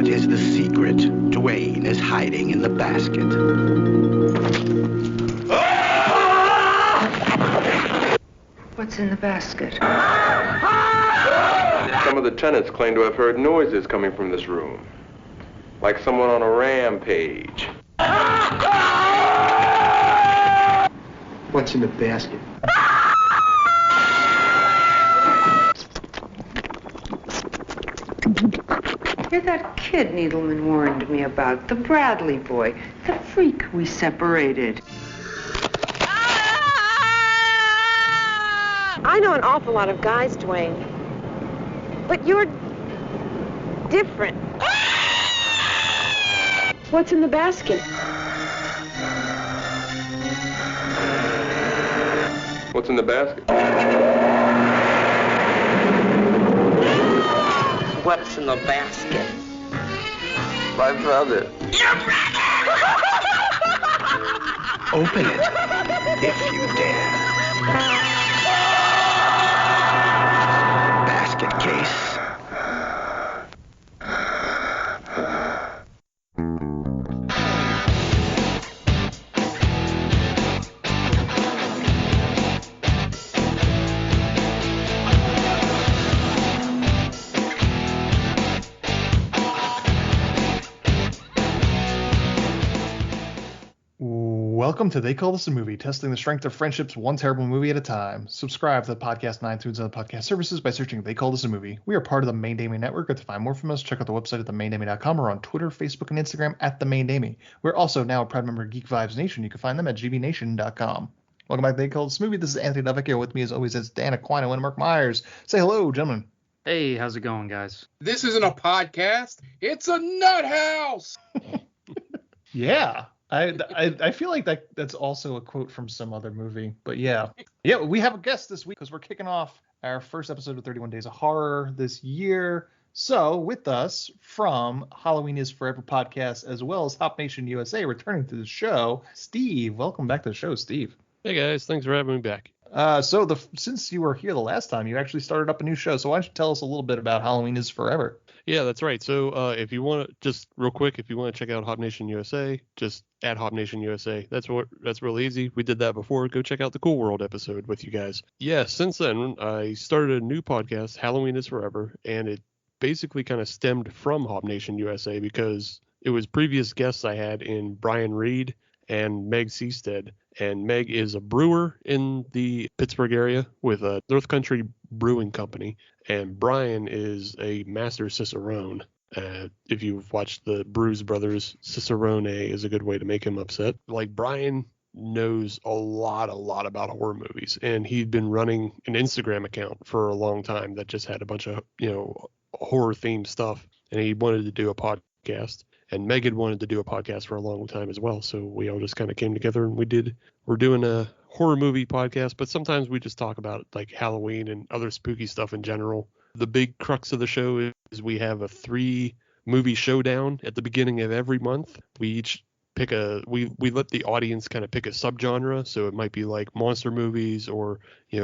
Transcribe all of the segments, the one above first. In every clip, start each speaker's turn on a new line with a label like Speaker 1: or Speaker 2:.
Speaker 1: What is the secret Dwayne is hiding in the basket?
Speaker 2: What's in the basket?
Speaker 3: Some of the tenants claim to have heard noises coming from this room. Like someone on a rampage.
Speaker 4: What's in the basket?
Speaker 2: You're that kid Needleman warned me about, the Bradley boy, the freak we separated.
Speaker 5: I know an awful lot of guys, Dwayne. But you're different. What's in the basket?
Speaker 3: What's in the basket?
Speaker 6: What's in the basket?
Speaker 3: My brother.
Speaker 6: Your brother!
Speaker 1: Open it, if you dare. Basket case.
Speaker 7: Welcome to They Call This a Movie, testing the strength of friendships one terrible movie at a time. Subscribe to the podcast on iTunes and other podcast services by searching They Call This a Movie. We are part of the Main Damie Network. To find more from us, check out the website at themaindamie.com or on Twitter, Facebook, and Instagram at The Main Damie. We're also now a proud member of Geek Vibes Nation. You can find them at gbnation.com. Welcome back to They Call This a Movie. This is Anthony Duvek here. With me as always is Dan Aquino and Mark Myers. Say hello, gentlemen.
Speaker 8: Hey, how's it going, guys?
Speaker 9: This isn't a podcast. It's a nut house.
Speaker 7: Yeah. I feel like that's also a quote from some other movie, but yeah, we have a guest this week because we're kicking off our first episode of 31 Days of Horror this year. So with us from Halloween is Forever podcast, as well as HopNation USA, returning to the show, Steve. Welcome back to the show, Steve.
Speaker 10: Hey guys, thanks for having me back.
Speaker 7: Since you were here the last time, you actually started up a new show. So why don't you tell us a little bit about Halloween is Forever?
Speaker 10: Yeah, that's right. So if you want to, just real quick, if you want to check out HopNation USA, just add HopNation USA. That's real easy. We did that before. Go check out the Cool World episode with you guys. Yeah, since then, I started a new podcast, Halloween is Forever, and it basically kind of stemmed from HopNation USA because it was previous guests I had in Brian Reed and Meg Seastead. And Meg is a brewer in the Pittsburgh area with a North Country Brewing Company. And Brian is a master Cicerone. If you've watched the Bruise Brothers, Cicerone is a good way to make him upset. Like, Brian knows a lot about horror movies. And he'd been running an Instagram account for a long time that just had a bunch of, horror themed stuff. And he wanted to do a podcast. And Megan wanted to do a podcast for a long time as well. So we all just kind of came together and we're doing a horror movie podcast, but sometimes we just talk about like Halloween and other spooky stuff in general. The big crux of the show is we have a 3-movie showdown at the beginning of every month. We each pick we let the audience kind of pick a subgenre. So it might be like monster movies or,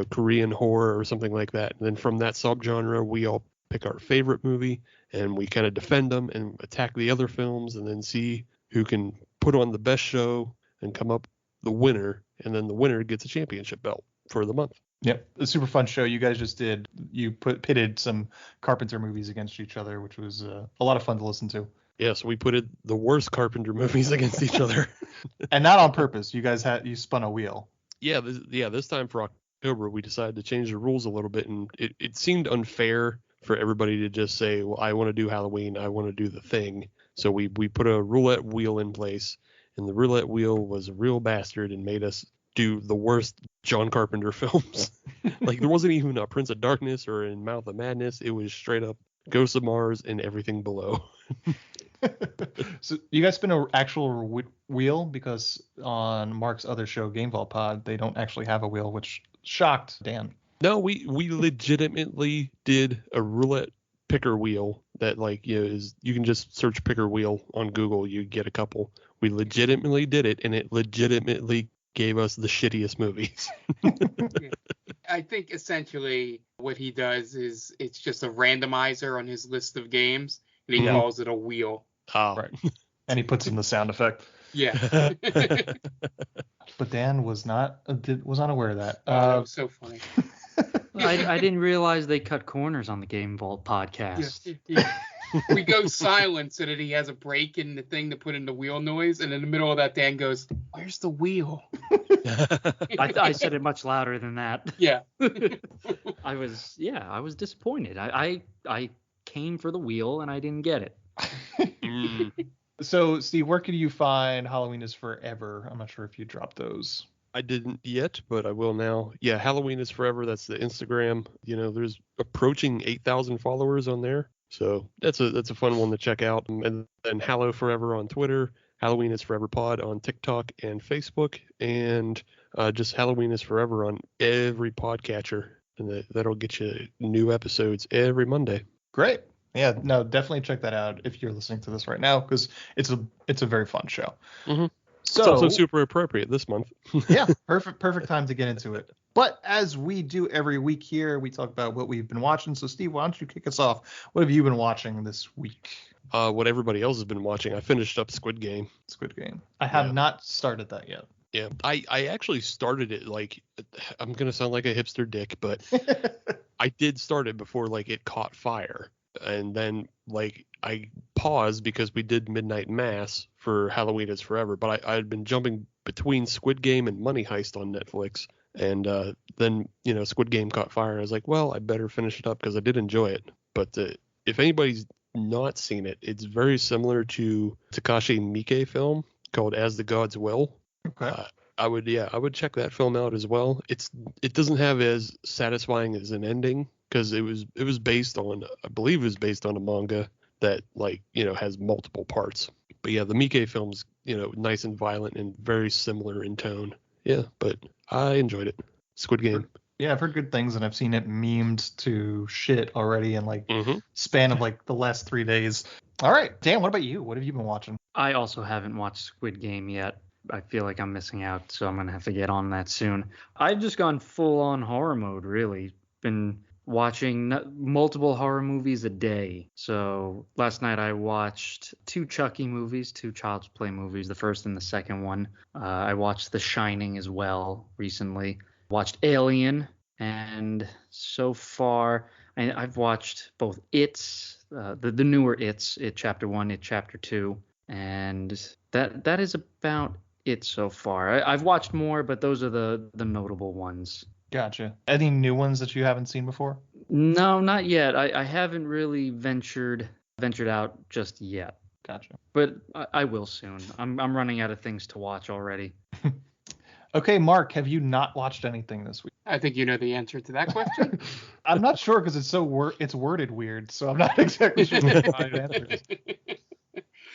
Speaker 10: Korean horror or something like that. And then from that subgenre, we all pick our favorite movie and we kind of defend them and attack the other films and then see who can put on the best show and come up the winner. And then the winner gets a championship belt for the month.
Speaker 7: Yep. A super fun show you guys just did. You pitted some Carpenter movies against each other, which was a lot of fun to listen to.
Speaker 10: Yeah, so we pitted the worst Carpenter movies against each other.
Speaker 7: And not on purpose. You guys you spun a wheel.
Speaker 10: Yeah, this time for October, we decided to change the rules a little bit. And it seemed unfair for everybody to just say, well, I want to do Halloween, I want to do The Thing. So we put a roulette wheel in place, and the roulette wheel was a real bastard and made us do the worst John Carpenter films. Like, there wasn't even a Prince of Darkness or in Mouth of Madness. It was straight up Ghosts of Mars and Everything Below.
Speaker 7: So you guys spin an actual wheel? Because on Mark's other show, Game Vault Pod, they don't actually have a wheel, which shocked Dan.
Speaker 10: No, we legitimately did a roulette picker wheel that, like, is you can just search picker wheel on Google, you get a couple. We legitimately did it, and it legitimately gave us the shittiest movies.
Speaker 9: I think essentially what he does is it's just a randomizer on his list of games, and he
Speaker 7: Yeah.
Speaker 9: calls it a wheel.
Speaker 10: Oh.
Speaker 7: Right. And he puts in the sound effect.
Speaker 9: Yeah.
Speaker 7: But Dan was not unaware of that.
Speaker 9: That was so funny.
Speaker 8: I didn't realize they cut corners on the Game Vault podcast.
Speaker 9: Yeah. We go silent so that he has a break in the thing to put in the wheel noise, and in the middle of that, Dan goes, "Where's the wheel?"
Speaker 8: I said it much louder than that.
Speaker 9: Yeah.
Speaker 8: I was disappointed. I came for the wheel and I didn't get it.
Speaker 7: So, Steve, where can you find Halloween is Forever? I'm not sure if you dropped those.
Speaker 10: I didn't yet, but I will now. Yeah, Halloween is Forever. That's the Instagram. There's approaching 8,000 followers on there. So that's a fun one to check out. And then Hallow Forever on Twitter, Halloween is Forever Pod on TikTok and Facebook, and just Halloween is Forever on every podcatcher. And that'll get you new episodes every Monday.
Speaker 7: Great. Yeah, no, definitely check that out if you're listening to this right now, because it's a very fun show.
Speaker 10: Mm-hmm.
Speaker 7: So,
Speaker 10: it's also super appropriate this month.
Speaker 7: Yeah, perfect time to get into it. But as we do every week here, we talk about what we've been watching. So, Steve, why don't you kick us off? What have you been watching this week?
Speaker 10: What everybody else has been watching. I finished up Squid Game.
Speaker 7: I have not started that yet.
Speaker 10: Yeah, I actually started it, like, I'm going to sound like a hipster dick, but I did start it before, like, it caught fire. And then, like, I paused because we did Midnight Mass for Halloween is Forever, but I had been jumping between Squid Game and Money Heist on Netflix. And then, Squid Game caught fire. I was like, well, I better finish it up because I did enjoy it. But if anybody's not seen it, it's very similar to Takashi Miike film called As the Gods Will.
Speaker 7: Okay.
Speaker 10: I would check that film out as well. It doesn't have as satisfying as an ending because it was based on, I believe it was based on a manga that, like, has multiple parts. But yeah, the Miike film's, nice and violent and very similar in tone. Yeah, but I enjoyed it. Squid Game.
Speaker 7: Yeah, I've heard good things, and I've seen it memed to shit already in, like, span of, like, the last 3 days. All right, Dan, what about you? What have you been watching?
Speaker 8: I also haven't watched Squid Game yet. I feel like I'm missing out, so I'm going to have to get on that soon. I've just gone full-on horror mode, really. Been watching multiple horror movies a day. So last night I watched 2 Chucky movies, 2 Child's Play movies, the first and the second one. I watched The Shining as well recently. Watched Alien, and so far I've watched both the newer It Chapter 1, It Chapter 2, and that is about it so far. I've watched more, but those are the notable ones.
Speaker 7: Gotcha. Any new ones that you haven't seen before?
Speaker 8: No, not yet. I haven't really ventured out just yet.
Speaker 7: Gotcha.
Speaker 8: But I will soon. I'm running out of things to watch already.
Speaker 7: Okay, Mark, have you not watched anything this week?
Speaker 9: I think you know the answer to that question.
Speaker 7: I'm not sure because it's worded weird, so I'm not exactly sure what the answer is.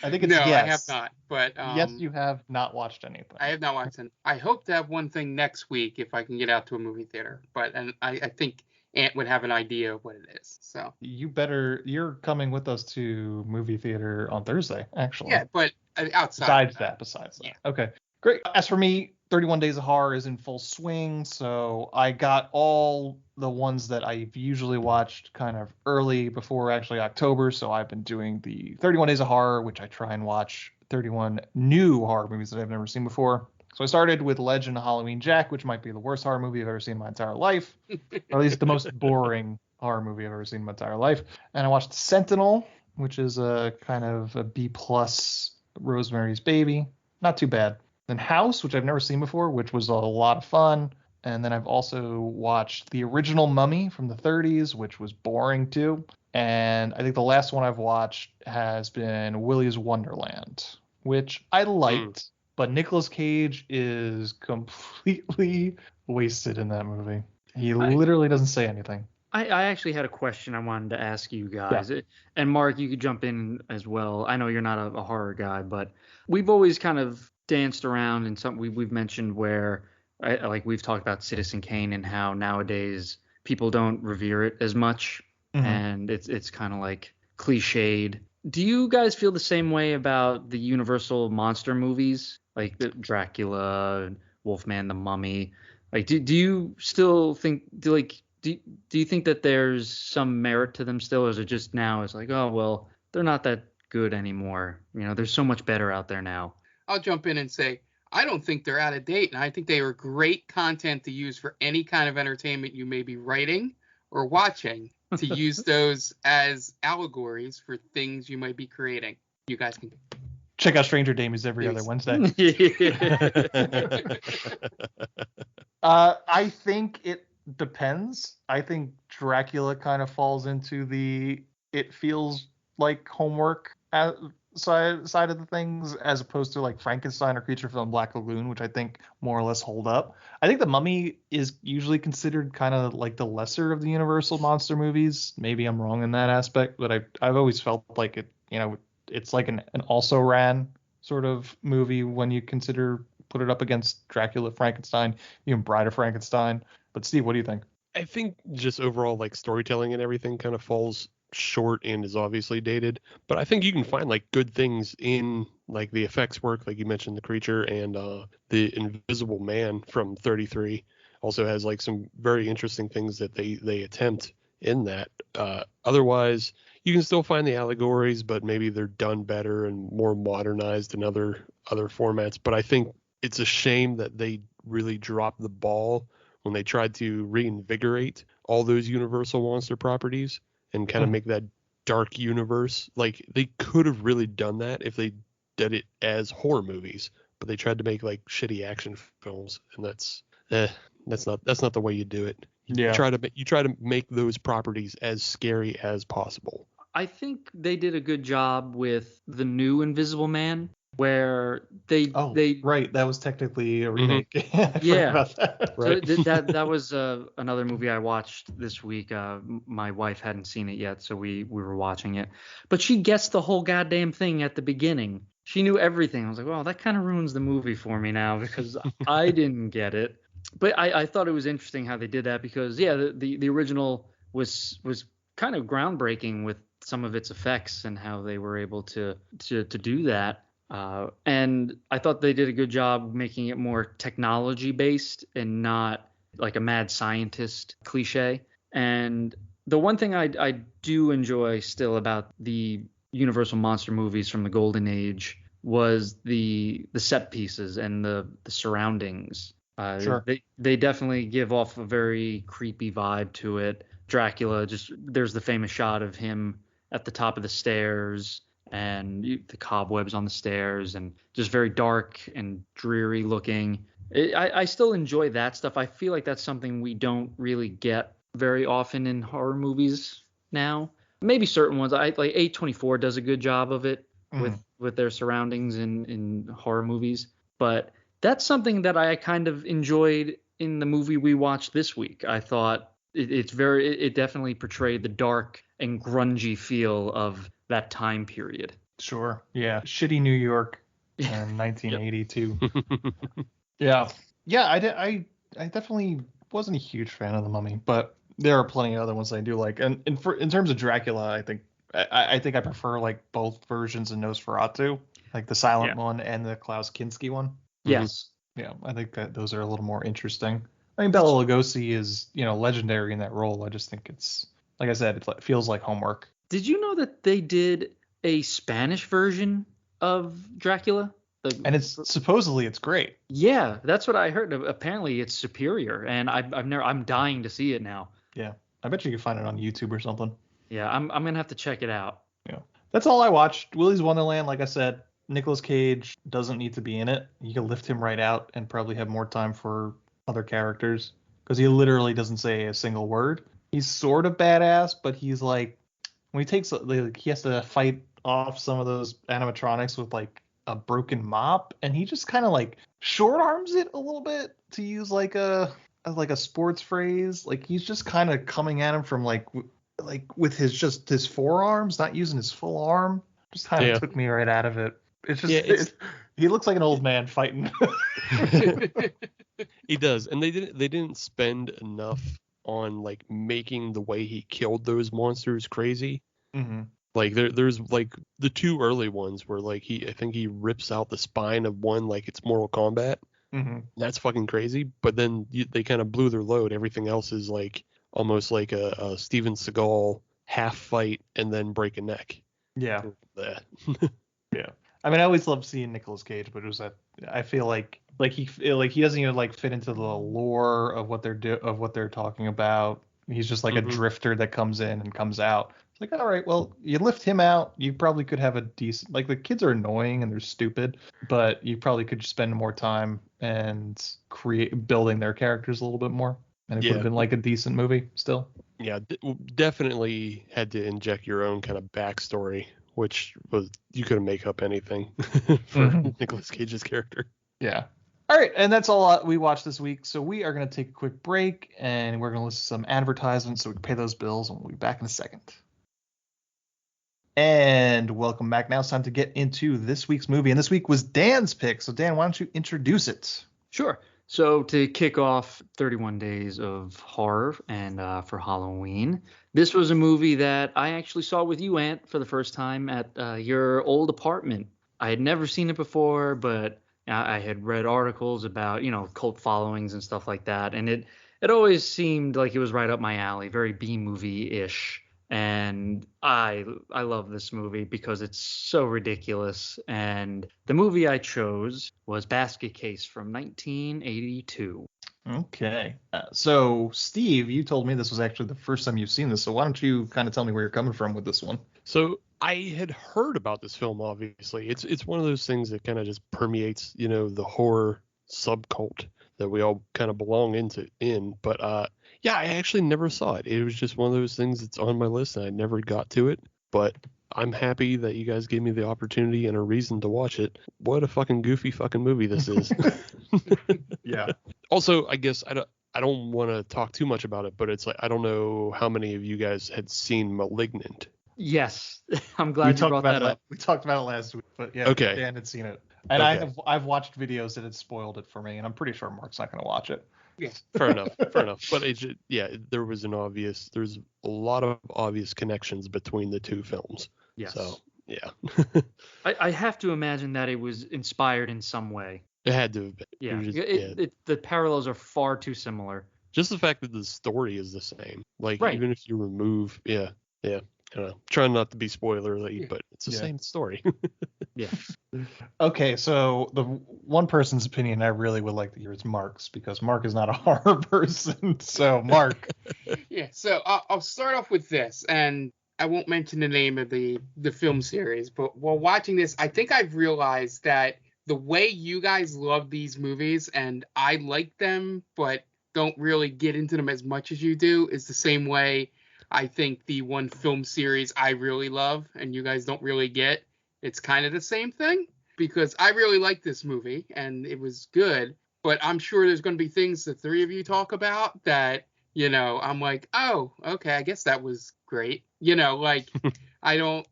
Speaker 7: I think it's
Speaker 9: no,
Speaker 7: yes.
Speaker 9: I have not. But
Speaker 7: yes, you have not watched anything.
Speaker 9: I have not watched it. I hope to have one thing next week if I can get out to a movie theater. But I think Ant would have an idea of what it is. So
Speaker 7: you're coming with us to movie theater on Thursday, actually.
Speaker 9: Yeah, but outside.
Speaker 7: Besides that.
Speaker 9: Yeah.
Speaker 7: Okay, great. As for me, 31 Days of Horror is in full swing, so I got all the ones that I've usually watched kind of early before actually October, so I've been doing the 31 Days of Horror, which I try and watch 31 new horror movies that I've never seen before. So I started with Legend of Halloween Jack, which might be the worst horror movie I've ever seen in my entire life, or at least the most boring horror movie I've ever seen in my entire life. And I watched Sentinel, which is a kind of a B+ Rosemary's Baby. Not too bad. Then House, which I've never seen before, which was a lot of fun. And then I've also watched the original Mummy from the 30s, which was boring too. And I think the last one I've watched has been Willy's Wonderland, which I liked, but Nicolas Cage is completely wasted in that movie. He literally doesn't say anything.
Speaker 8: I actually had a question I wanted to ask you guys. Yeah. And Mark, you could jump in as well. I know you're not a horror guy, but we've always kind of danced around in something we've mentioned where, like we've talked about Citizen Kane and how nowadays people don't revere it as much, and it's kind of like cliched. Do you guys feel the same way about the Universal monster movies, like Dracula, Wolfman, the Mummy? Like, do you still think do you think that there's some merit to them still, or is it just now it's like, oh well, they're not that good anymore. You know, there's so much better out there now.
Speaker 9: I'll jump in and say, I don't think they're out of date, and I think they are great content to use for any kind of entertainment you may be writing or watching, to use those as allegories for things you might be creating. You guys can
Speaker 7: check out Stranger Damies every other Wednesday. I think it depends. I think Dracula kind of falls into the it feels like homework side of the things, as opposed to like Frankenstein or Creature from the Black Lagoon, which I think more or less hold up. I think The Mummy is usually considered kind of like the lesser of the Universal monster movies. Maybe I'm wrong in that aspect, but I've always felt like it, you know, it's like an also ran sort of movie when you put it up against Dracula, Frankenstein, even Bride of Frankenstein. But Steve, what do you think?
Speaker 10: I think just overall like storytelling and everything kind of falls short and is obviously dated, but I think you can find like good things in like the effects work, like you mentioned, the creature, and the Invisible Man from 33 also has like some very interesting things that they attempt in that. Otherwise, you can still find the allegories, but maybe they're done better and more modernized in other formats. But I think it's a shame that they really dropped the ball when they tried to reinvigorate all those Universal monster properties and kind of make that dark universe. Like, they could have really done that if they did it as horror movies, but they tried to make like shitty action films, and that's not the way you do it. You try to make those properties as scary as possible.
Speaker 8: I think they did a good job with the new Invisible Man, where they
Speaker 7: right, that was technically a remake.
Speaker 8: Yeah,
Speaker 7: about that.
Speaker 10: Right.
Speaker 8: So that was another movie I watched this week. My wife hadn't seen it yet, so we were watching it. But she guessed the whole goddamn thing at the beginning. She knew everything. I was like, well, that kind of ruins the movie for me now, because I didn't get it. But I thought it was interesting how they did that, because the original was kind of groundbreaking with some of its effects and how they were able to do that. And I thought they did a good job making it more technology based and not like a mad scientist cliche. And the one thing I do enjoy still about the Universal monster movies from the Golden Age was the set pieces and the surroundings.
Speaker 7: Sure.
Speaker 8: They definitely give off a very creepy vibe to it. Dracula, there's the famous shot of him at the top of the stairs, and the cobwebs on the stairs, and just very dark and dreary looking. I still enjoy that stuff. I feel like that's something we don't really get very often in horror movies now. Maybe certain ones. I like A24 does a good job of it with their surroundings in horror movies. But that's something that I kind of enjoyed in the movie we watched this week. I thought it definitely portrayed the dark and grungy feel of that time period.
Speaker 7: Sure. Yeah. Shitty New York in 1982. Yeah. I definitely wasn't a huge fan of The Mummy, but there are plenty of other ones I do like. And in terms of Dracula, I think I prefer like both versions of Nosferatu, like the silent one and the Klaus Kinski one.
Speaker 8: Yes.
Speaker 7: Yeah, I think that those are a little more interesting. I mean, Bela Lugosi is, legendary in that role. I just think it's, like I said, it feels like homework.
Speaker 8: Did you know that they did a Spanish version of Dracula?
Speaker 7: And supposedly it's great.
Speaker 8: Yeah, that's what I heard. Apparently it's superior, and I'm dying to see it now.
Speaker 7: Yeah, I bet you can find it on YouTube or something.
Speaker 8: Yeah, I'm gonna have to check it out.
Speaker 7: Yeah, that's all I watched. Willy's Wonderland, like I said, Nicolas Cage doesn't need to be in it. You can lift him right out and probably have more time for other characters, because he literally doesn't say a single word. He's sort of badass, but he's like, when he takes, he has to fight off some of those animatronics with like a broken mop, and he just kind of like short arms it a little bit, to use like a sports phrase. Like, he's just kind of coming at him from like with his forearms, not using his full arm. Just kind of took me right out of it. It's just he looks like an old man fighting.
Speaker 10: He does, and they didn't spend enough on like making the way he killed those monsters crazy.
Speaker 7: Mm-hmm.
Speaker 10: Like there's like the two early ones where like I think he rips out the spine of one like it's Mortal Kombat.
Speaker 7: Mm-hmm.
Speaker 10: That's fucking crazy. But then they kind of blew their load. Everything else is like almost like a Steven Seagal half fight and then break a neck.
Speaker 7: Yeah.
Speaker 10: Bleh.
Speaker 7: Yeah. I mean, I always loved seeing Nicolas Cage, but it was I feel like he doesn't even like fit into the lore of what they're talking about. He's just like a drifter that comes in and comes out. It's like, all right, well, you lift him out, you probably could have a decent, like, the kids are annoying and they're stupid, but you probably could spend more time and building their characters a little bit more, and it would have been like a decent movie still.
Speaker 10: Yeah, definitely had to inject your own kind of backstory, which was, you couldn't make up anything for Nicolas Cage's character.
Speaker 7: Yeah. All right, and that's all we watched this week. So we are going to take a quick break, and we're going to listen to some advertisements so we can pay those bills, and we'll be back in a second. And welcome back. Now it's time to get into this week's movie, and this week was Dan's pick. So Dan, why don't you introduce it?
Speaker 8: Sure. So to kick off 31 Days of Horror and for Halloween, this was a movie that I actually saw with you, Ant, for the first time at your old apartment. I had never seen it before, but I had read articles about, cult followings and stuff like that. And it always seemed like it was right up my alley, very B-movie-ish. And I love this movie because it's so ridiculous. And the movie I chose was Basket Case from 1982.
Speaker 7: Okay. So, Steve, you told me this was actually the first time you've seen this. So why don't you kind of tell me where you're coming from with this one?
Speaker 10: So I had heard about this film, obviously. It's one of those things that kind of just permeates, the horror subcult that we all kind of belong in. But yeah, I actually never saw it. It was just one of those things that's on my list, and I never got to it. But I'm happy that you guys gave me the opportunity and a reason to watch it. What a fucking goofy fucking movie this is.
Speaker 7: Yeah.
Speaker 10: Also, I guess I don't want to talk too much about it, but it's like, I don't know how many of you guys had seen Malignant.
Speaker 8: Yes, I'm glad you brought that up.
Speaker 7: We talked about it last week, but yeah,
Speaker 10: Okay.
Speaker 7: Dan had seen it, and
Speaker 10: Okay.
Speaker 7: I've watched videos that had spoiled it for me, and I'm pretty sure Mark's not going to watch it.
Speaker 9: Yeah.
Speaker 10: Fair enough. But there's a lot of obvious connections between the two films.
Speaker 8: Yes.
Speaker 10: So yeah,
Speaker 8: I have to imagine that it was inspired in some way.
Speaker 10: it had to have been.
Speaker 8: Yeah.
Speaker 10: It was
Speaker 8: The parallels are far too similar.
Speaker 10: just the fact that the story is the same. Like,
Speaker 8: Right.
Speaker 10: even if you remove, I don't know. Trying not to be spoilery, but it's the same story.
Speaker 8: Yeah.
Speaker 7: Okay, so the one person's opinion I really would like to hear is Mark's, because Mark is not a horror person. So, Mark.
Speaker 9: Yeah, so I'll start off with this, and I won't mention the name of the film series, but while watching this, I think I've realized that the way you guys love these movies, and I like them, but don't really get into them as much as you do, is the same way I think the one film series I really love and you guys don't really get, it's kind of the same thing, because I really like this movie and it was good, but I'm sure there's going to be things the three of you talk about that, I'm like, oh, okay, I guess that was great. Like I don't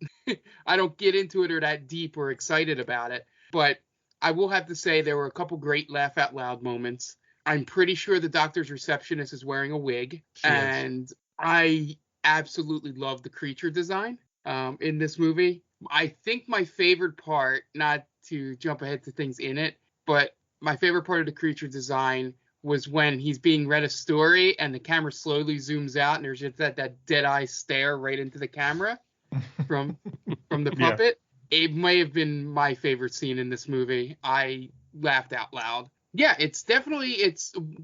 Speaker 9: get into it or that deep or excited about it, but I will have to say there were a couple great laugh out loud moments. I'm pretty sure the doctor's receptionist is wearing a wig, and I absolutely love the creature design in this movie. I think my favorite part, not to jump ahead to things in it, but my favorite part of the creature design was when he's being read a story and the camera slowly zooms out and there's just that dead eye stare right into the camera from the puppet. Yeah. It may have been my favorite scene in this movie. I laughed out loud. Yeah, it's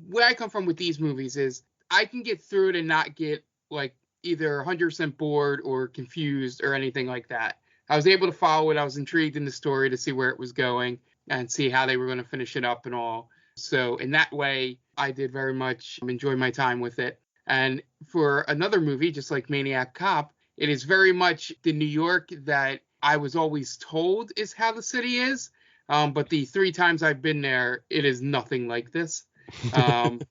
Speaker 9: where I come from with these movies is I can get through it and not get like either 100% bored or confused or anything like that. I was able to follow it. I was intrigued in the story to see where it was going and see how they were going to finish it up and all. So in that way, I did very much enjoy my time with it. And for another movie, just like Maniac Cop, it is very much the New York that I was always told is how the city is. But the 3 times I've been there, it is nothing like this. And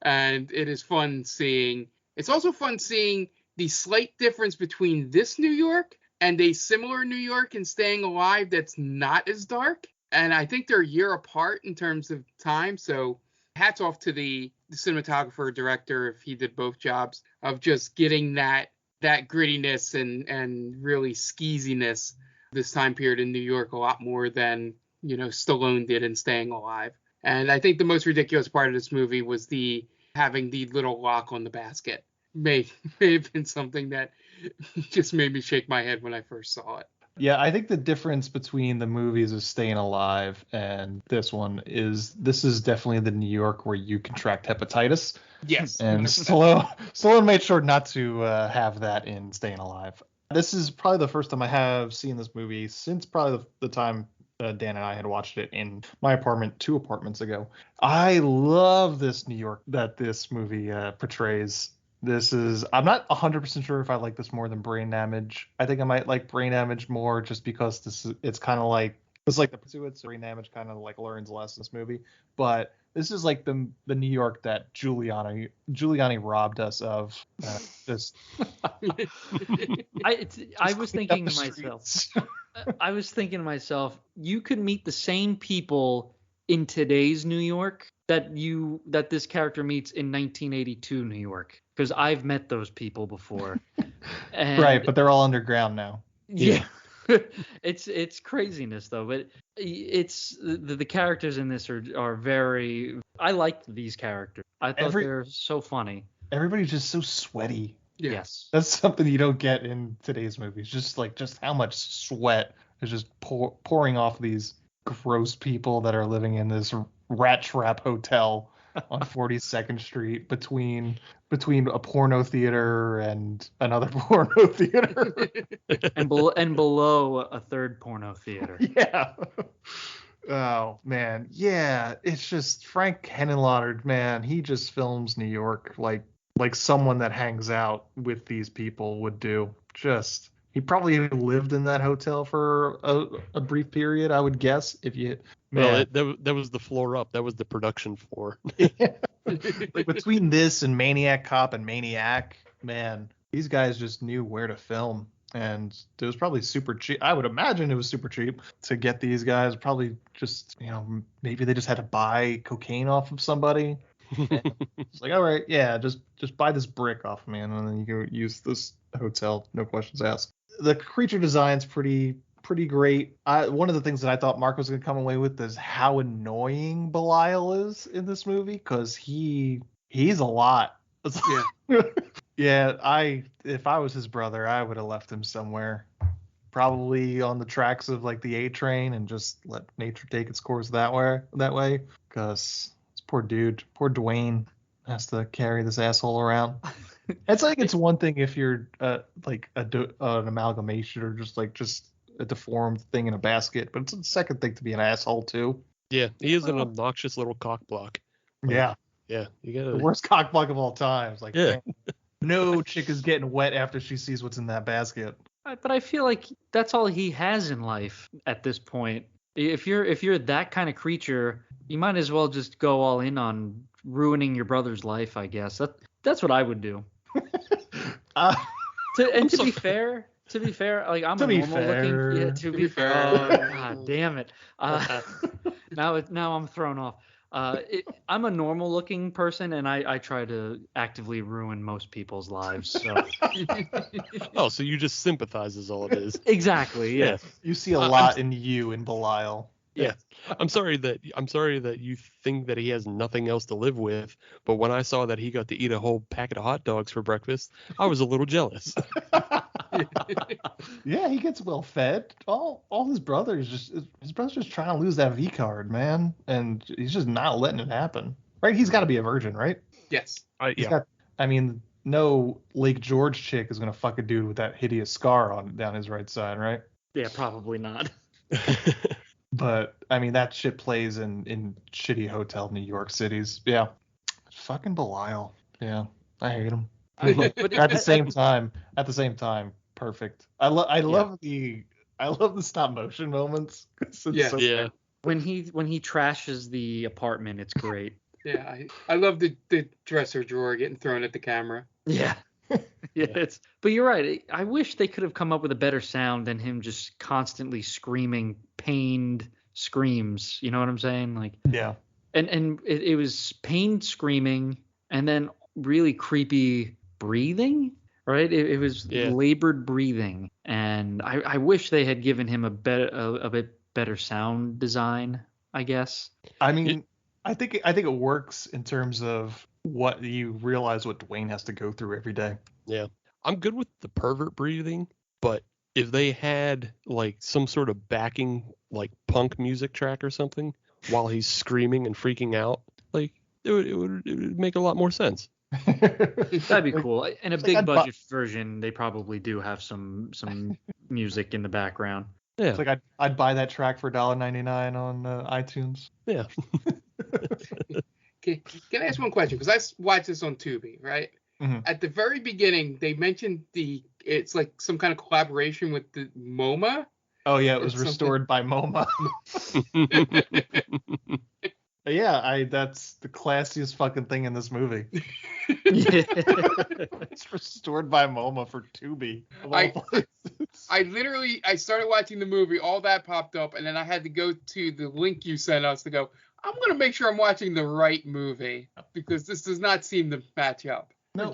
Speaker 9: it is fun seeing. It's also fun seeing the slight difference between this New York and a similar New York in Staying Alive that's not as dark. And I think they're a year apart in terms of time. So hats off to the cinematographer, director, if he did both jobs, of just getting that grittiness and really skeeziness this time period in New York a lot more than, Stallone did in Staying Alive. And I think the most ridiculous part of this movie was having the little lock on the basket. may have been something that just made me shake my head when I first saw it.
Speaker 7: Yeah, I think the difference between the movies of Staying Alive and this one is this is definitely the New York where you contract hepatitis.
Speaker 9: Yes.
Speaker 7: And Stallone made sure not to have that in Staying Alive. This is probably the first time I have seen this movie since probably the time Dan and I had watched it in my apartment 2 apartments ago. I love this New York that this movie portrays. I'm not 100% sure if I like this more than Brain Damage. I think I might like Brain Damage more just because it's kind of like, it's like the pursuits. Brain Damage kind of like learns less in this movie. But this is like the New York that Giuliani robbed us of.
Speaker 8: I was thinking to myself, you could meet the same people in today's New York that this character meets in 1982 New York, because I've met those people before. And
Speaker 7: right, but they're all underground now.
Speaker 8: Yeah. It's craziness though, but it's the characters in this are very. I liked these characters. I thought they're so funny.
Speaker 7: Everybody's just so sweaty.
Speaker 9: Yeah.
Speaker 8: Yes.
Speaker 7: That's something you don't get in today's movies. Just how much sweat is just pouring off these gross people that are living in this rat trap hotel on 42nd Street between a porno theater and another porno theater.
Speaker 8: and below a third porno theater.
Speaker 7: Yeah. Oh man. Yeah. It's just Frank Henenlotter, man. He just films New York like someone that hangs out with these people would do. He probably lived in that hotel for a brief period, I would guess.
Speaker 10: Well, that was the floor up. That was the production floor.
Speaker 7: Yeah. Like between this and Maniac Cop and Maniac, man, these guys just knew where to film. And it was probably super cheap. I would imagine it was super cheap to get these guys. Probably just, maybe they just had to buy cocaine off of somebody. It's like, all right, yeah, just buy this brick off of me, and then you can use this hotel, no questions asked. The creature design's pretty great. One of the things that I thought Mark was going to come away with is how annoying Belial is in this movie, because he's a lot.
Speaker 9: Yeah.
Speaker 7: Yeah, if I was his brother, I would have left him somewhere, probably on the tracks of like the A train, and just let nature take its course that way, because this poor dude, poor Dwayne, has to carry this asshole around. It's like, it's one thing if you're like an amalgamation or just a deformed thing in a basket, but it's the second thing to be an asshole too.
Speaker 10: Yeah, he is an obnoxious little cock block.
Speaker 7: Yeah.
Speaker 10: Yeah, you gotta.
Speaker 7: The worst cock block of all time. It's like,
Speaker 10: yeah.
Speaker 7: Man, no chick is getting wet after she sees what's in that basket.
Speaker 8: But I feel like that's all he has in life at this point. If you're that kind of creature, you might as well just go all in on ruining your brother's life, I guess. That's what I would do. To be fair, like I'm a normal looking. Yeah, to be fair. Oh, God damn it. Now I'm thrown off. I'm a normal looking person, and I try to actively ruin most people's lives. So.
Speaker 10: Oh, so you just sympathize is all it is.
Speaker 8: Exactly. Yeah.
Speaker 7: You see a lot in you in Belial.
Speaker 10: Yeah. I'm sorry that you think that he has nothing else to live with, but when I saw that he got to eat a whole packet of hot dogs for breakfast, I was a little jealous.
Speaker 7: Yeah, he gets well fed. All his brother's just trying to lose that V card, man, and he's just not letting it happen. Right? He's got to be a virgin, right?
Speaker 9: Yes.
Speaker 10: Yeah.
Speaker 7: No Lake George chick is gonna fuck a dude with that hideous scar down his right side, right?
Speaker 8: Yeah, probably not.
Speaker 7: But that shit plays in shitty hotel New York cities. Yeah, fucking Belial. Yeah, I hate him. But at the same time, perfect. I love the stop motion moments.
Speaker 9: Yeah.
Speaker 8: When he trashes the apartment, it's great.
Speaker 9: Yeah, I love the dresser drawer getting thrown at the camera.
Speaker 8: Yeah. Yeah, but you're right. I wish they could have come up with a better sound than him just constantly screaming pained screams. You know what I'm saying? Like,
Speaker 7: yeah.
Speaker 8: And it was pained screaming and then really creepy breathing, right? It was labored breathing, and I wish they had given him a bit better sound design, I guess.
Speaker 7: I think it works in terms of what you realize what Dwayne has to go through every day.
Speaker 10: Yeah. I'm good with the pervert breathing, but if they had like some sort of backing like punk music track or something while he's screaming and freaking out, like it would make a lot more sense.
Speaker 8: That'd be cool. In a big
Speaker 7: I'd
Speaker 8: budget version, they probably do have some music in the background.
Speaker 10: Yeah.
Speaker 7: It's like I'd buy that track for $1.99 on iTunes.
Speaker 10: Yeah.
Speaker 9: Can I ask one question? Because I watched this on Tubi, right?
Speaker 7: Mhm.
Speaker 9: At the very beginning, they mentioned it's like some kind of collaboration with the MoMA.
Speaker 7: Oh yeah, it was
Speaker 9: Or something.
Speaker 7: restored by MoMA. Yeah, that's the classiest fucking thing in this movie. It's restored by MoMA for Tubi. of all places.
Speaker 9: I started watching the movie, all that popped up, and then I had to go to the link you sent us to go, I'm going to make sure I'm watching the right movie, because this does not seem to match up.
Speaker 7: No,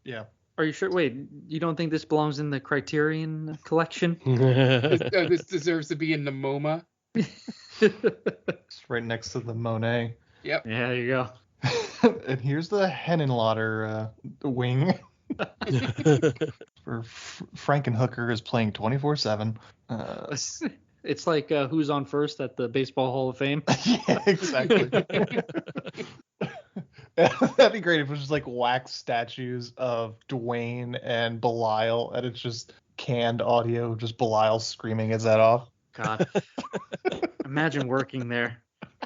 Speaker 7: yeah.
Speaker 8: Are you sure? Wait, you don't think this belongs in the Criterion collection?
Speaker 9: This deserves to be in the MoMA.
Speaker 7: It's right next to the Monet.
Speaker 9: Yep.
Speaker 8: Yeah, there you go.
Speaker 7: And here's the Henenlotter wing. Where Frankenhooker is playing 24/7.
Speaker 8: It's like who's on first at the Baseball Hall of Fame.
Speaker 7: Yeah, exactly. That'd be great if it was just like wax statues of Dwayne and Belial, and it's just canned audio of just Belial screaming his head off.
Speaker 8: God, imagine working there.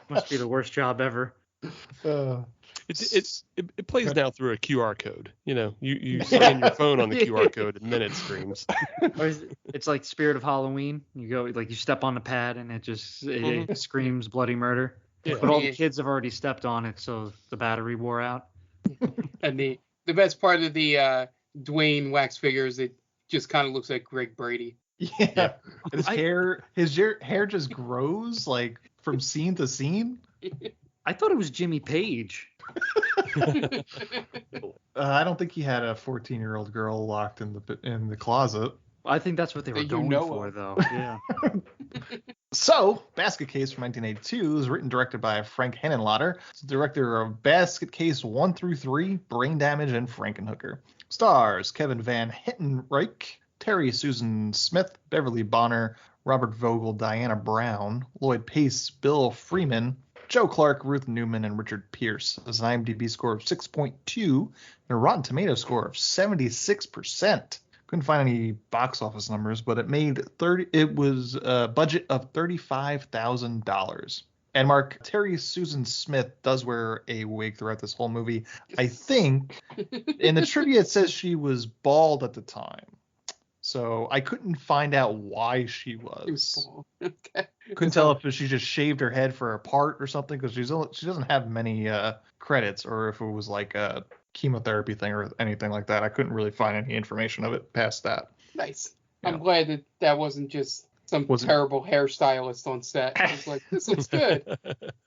Speaker 8: Must be the worst job ever.
Speaker 10: It plays now through a QR code. You know, you scan your phone on the QR code and then it screams.
Speaker 8: It's like Spirit of Halloween. You go like you step on the pad and it screams bloody murder.
Speaker 10: Yeah.
Speaker 8: But all the kids have already stepped on it, so the battery wore out.
Speaker 9: And the best part of the Dwayne wax figure is it just kind of looks like Greg Brady.
Speaker 7: Yeah. His hair just grows like from scene to scene.
Speaker 8: I thought it was Jimmy Page.
Speaker 7: I don't think he had a 14-year-old girl locked in the closet.
Speaker 8: I think that's what they were going for, though. Yeah.
Speaker 7: So, Basket Case from 1982 is written and directed by Frank Henenlotter. It's the director of Basket Case 1 through 3, Brain Damage, and Frankenhooker. Stars Kevin Van Hittenreich, Terry Susan Smith, Beverly Bonner, Robert Vogel, Diana Brown, Lloyd Pace, Bill Freeman, Joe Clark, Ruth Newman, and Richard Pierce. Has an IMDb score of 6.2 and a Rotten Tomato score of 76%. Couldn't find any box office numbers, but it made It was a budget of $35,000. And Mark, Terry Susan Smith does wear a wig throughout this whole movie. I think in the trivia it says she was bald at the time. So I couldn't find out why she was.
Speaker 9: It was bald. Okay.
Speaker 7: Couldn't tell if she just shaved her head for a part or something, because she doesn't have many credits, or if it was like a chemotherapy thing or anything like that. I couldn't really find any information of it past that.
Speaker 9: Nice.
Speaker 7: Yeah.
Speaker 9: I'm glad that wasn't just some terrible hairstylist on set. I was like, this looks good.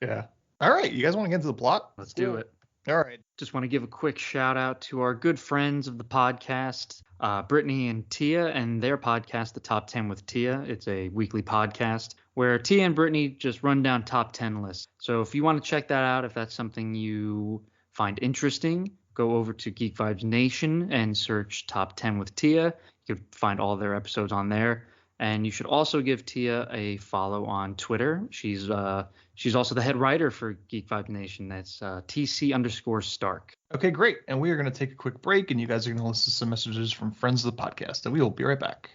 Speaker 7: Yeah. All right, you guys want to get into the plot?
Speaker 8: Let's do it.
Speaker 7: All right.
Speaker 8: Just want to give a quick shout out to our good friends of the podcast, Brittany and Tia, and their podcast, The Top 10 with Tia. It's a weekly podcast where Tia and Brittany just run down top 10 lists. So if you want to check that out, if that's something you find interesting, go over to Geek Vibes Nation and search Top 10 with Tia. You can find all their episodes on there. And you should also give Tia a follow on Twitter. She's also the head writer for Geek Vibes Nation. That's TC_Stark.
Speaker 7: Okay, great. And we are going to take a quick break, and you guys are going to listen to some messages from friends of the podcast, and we will be right back.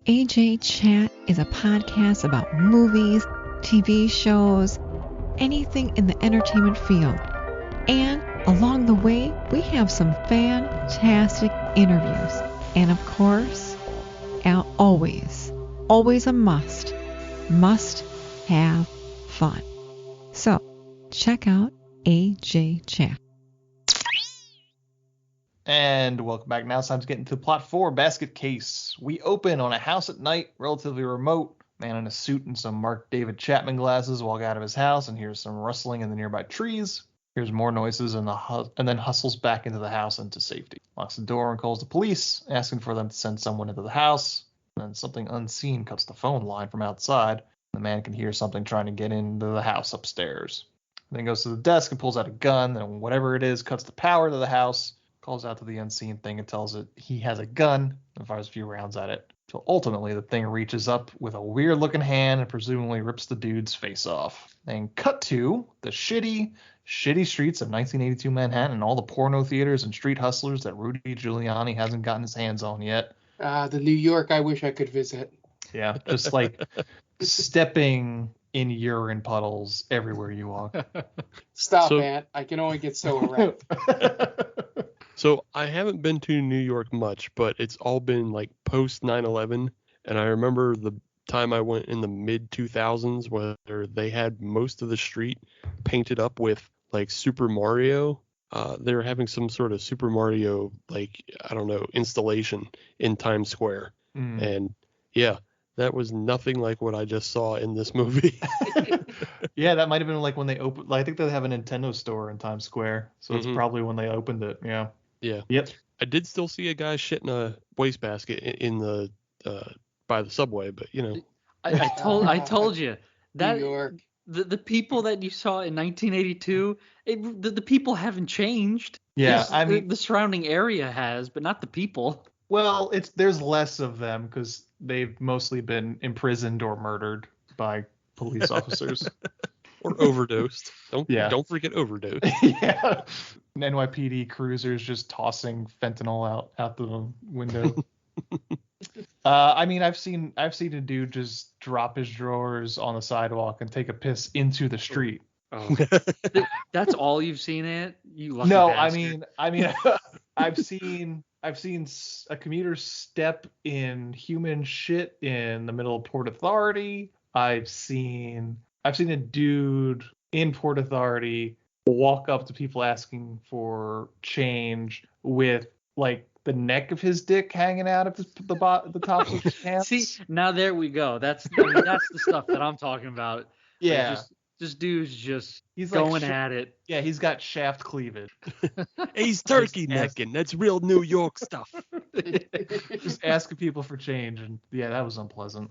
Speaker 4: AJ Chat is a podcast about movies, TV shows, anything in the entertainment field. And along the way, we have some fantastic interviews. And of course, always a must have fun. So, check out AJ Chat.
Speaker 7: And welcome back. Now it's time to get into plot 4, Basket Case. We open on a house at night, relatively remote. Man in a suit and some Mark David Chapman glasses walk out of his house and hears some rustling in the nearby trees. Hears more noises and then hustles back into the house and to safety. Locks the door and calls the police, asking for them to send someone into the house. And then something unseen cuts the phone line from outside. The man can hear something trying to get into the house upstairs. Then goes to the desk and pulls out a gun, and whatever it is cuts the power to the house, calls out to the unseen thing and tells it he has a gun and fires a few rounds at it. So ultimately, the thing reaches up with a weird-looking hand and presumably rips the dude's face off. Then cut to the shitty streets of 1982 Manhattan and all the porno theaters and street hustlers that Rudy Giuliani hasn't gotten his hands on yet.
Speaker 9: The New York I wish I could visit.
Speaker 7: Yeah, just like stepping in urine puddles everywhere you walk.
Speaker 9: Stop, Ant. I can only get so erect.
Speaker 10: So I haven't been to New York much, but it's all been like post 9/11. And I remember the time I went in the mid 2000s where they had most of the street painted up with like Super Mario. They were having some sort of Super Mario, like, I don't know, installation in Times Square. And yeah, that was nothing like what I just saw in this movie.
Speaker 7: Yeah, that might have been like when they opened. Like, I think they have a Nintendo store in Times Square, so it's probably when they opened it. Yeah.
Speaker 10: Yeah.
Speaker 7: Yep.
Speaker 10: I did still see a guy shit in a wastebasket in the by the subway, but you know.
Speaker 8: I told you that
Speaker 9: New York.
Speaker 8: The people that you saw in 1982, the people haven't changed.
Speaker 7: Yeah,
Speaker 8: I mean the surrounding area has, but not the people.
Speaker 7: Well, there's less of them because they've mostly been imprisoned or murdered by police officers.
Speaker 10: Or overdosed. Don't forget overdose.
Speaker 7: Yeah. NYPD cruisers just tossing fentanyl out the window. I mean, I've seen a dude just drop his drawers on the sidewalk and take a piss into the street.
Speaker 8: Oh. That's all you've seen it? You lucky
Speaker 7: No,
Speaker 8: bastard.
Speaker 7: I mean I've seen a commuter step in human shit in the middle of Port Authority. I've seen a dude in Port Authority walk up to people asking for change with like the neck of his dick hanging out of the top of his pants.
Speaker 8: See, now there we go. That's the stuff that I'm talking about.
Speaker 7: Yeah.
Speaker 8: Like just dude's just
Speaker 7: He's
Speaker 8: going
Speaker 7: like,
Speaker 8: at it.
Speaker 7: Yeah, he's got shaft cleavage.
Speaker 10: He's turkey necking. That's real New York stuff.
Speaker 7: Just asking people for change, and yeah, that was unpleasant.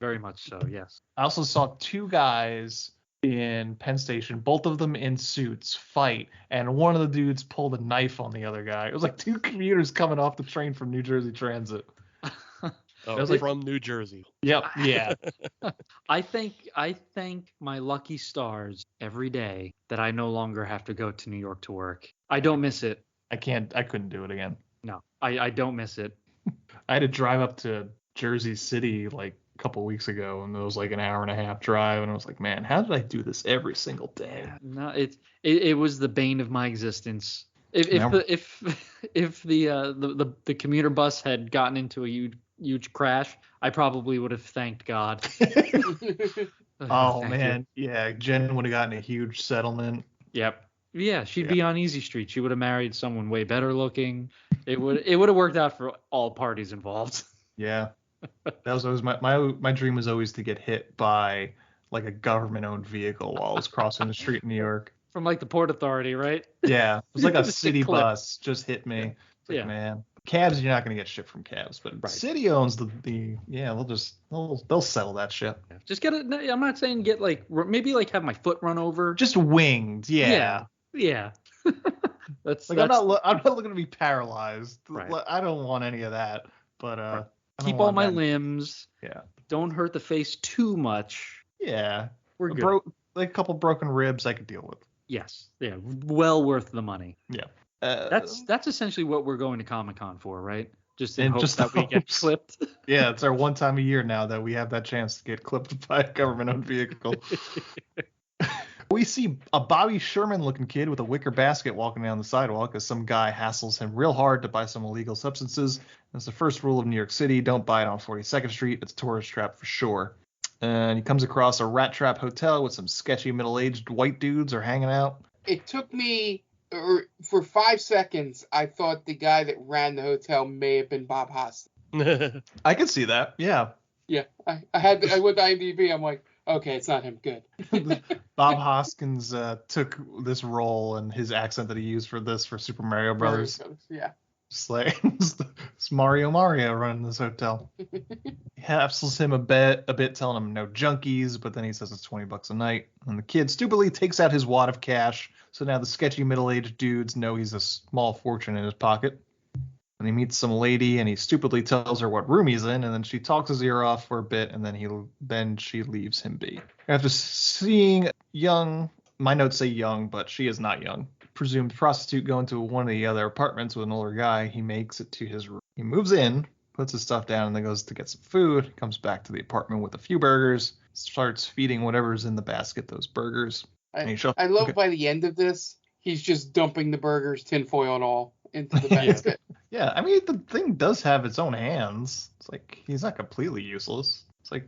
Speaker 8: Very much so, yes.
Speaker 7: I also saw two guys in Penn Station, both of them in suits, fight, and one of the dudes pulled a knife on the other guy. It was like two commuters coming off the train from New Jersey Transit.
Speaker 10: Oh,
Speaker 7: was like,
Speaker 10: from New Jersey.
Speaker 7: Yep. Yeah.
Speaker 8: I thank my lucky stars every day that I no longer have to go to New York to work. I don't miss it.
Speaker 7: I couldn't do it again.
Speaker 8: No, I don't miss it.
Speaker 7: I had to drive up to Jersey City like a couple weeks ago, and it was like an hour and a half drive, and I was like, man, how did I do this every single day?
Speaker 8: No, it was the bane of my existence. If the commuter bus had gotten into a huge crash, I probably would have thanked God.
Speaker 7: Oh man, yeah, Jen would have gotten a huge settlement.
Speaker 8: Yep. Yeah, she'd be on Easy Street. She would have married someone way better looking. It would have worked out for all parties involved.
Speaker 7: Yeah. That was always my dream was always to get hit by like a government-owned vehicle while I was crossing the street in New York.
Speaker 8: From like the Port Authority, right?
Speaker 7: Yeah, it was like a city bus just hit me. It's like,
Speaker 8: Yeah.
Speaker 7: man, cabs, you're not gonna get shit from cabs, but
Speaker 8: Right.
Speaker 7: city owns they'll settle that shit.
Speaker 8: Just get it. I'm not saying get like maybe like have my foot run over.
Speaker 7: Just winged, yeah.
Speaker 8: Yeah. that's
Speaker 7: Like I'm not looking to be paralyzed.
Speaker 8: Right.
Speaker 7: I don't want any of that. But I don't
Speaker 8: keep all
Speaker 7: want
Speaker 8: my
Speaker 7: that.
Speaker 8: limbs.
Speaker 7: Yeah.
Speaker 8: Don't hurt the face too much.
Speaker 7: Yeah.
Speaker 8: We're good.
Speaker 7: Like a couple broken ribs I could deal with.
Speaker 8: Yes. Yeah. Well worth the money.
Speaker 7: Yeah.
Speaker 8: That's essentially what we're going to Comic-Con for, right? Just in
Speaker 7: And
Speaker 8: hopes
Speaker 7: just
Speaker 8: that we get
Speaker 7: hopes.
Speaker 8: clipped.
Speaker 7: Yeah, it's our one time a year now that we have that chance to get clipped by a government-owned vehicle. We see a Bobby Sherman-looking kid with a wicker basket walking down the sidewalk as some guy hassles him real hard to buy some illegal substances. That's the first rule of New York City. Don't buy it on 42nd Street. It's a tourist trap for sure. And he comes across a rat trap hotel with some sketchy middle-aged white dudes are hanging out.
Speaker 9: It took me, for 5 seconds, I thought the guy that ran the hotel may have been Bob Hostin.
Speaker 7: I can see that. Yeah.
Speaker 9: Yeah, I went to IMDb. I'm like, okay, it's not him. Good.
Speaker 7: Bob Hoskins took this role and his accent that he used for Super Mario Brothers.
Speaker 9: Yeah.
Speaker 7: Just like it's Mario running this hotel. He hassles him a bit, telling him no junkies, but then he says it's $20 a night. And the kid stupidly takes out his wad of cash, so now the sketchy middle-aged dudes know he's a small fortune in his pocket. And he meets some lady, and he stupidly tells her what room he's in, and then she talks his ear off for a bit, and then she leaves him be. After seeing my notes say young, but she is not young, presumed prostitute go into one of the other apartments with an older guy, he makes it to his room. He moves in, puts his stuff down, and then goes to get some food. Comes back to the apartment with a few burgers, starts feeding whatever's in the basket those burgers.
Speaker 9: I love by the end of this, he's just dumping the burgers, tinfoil and all, into the basket.
Speaker 7: Yeah, I mean, the thing does have its own hands. It's like, he's not completely useless. It's like,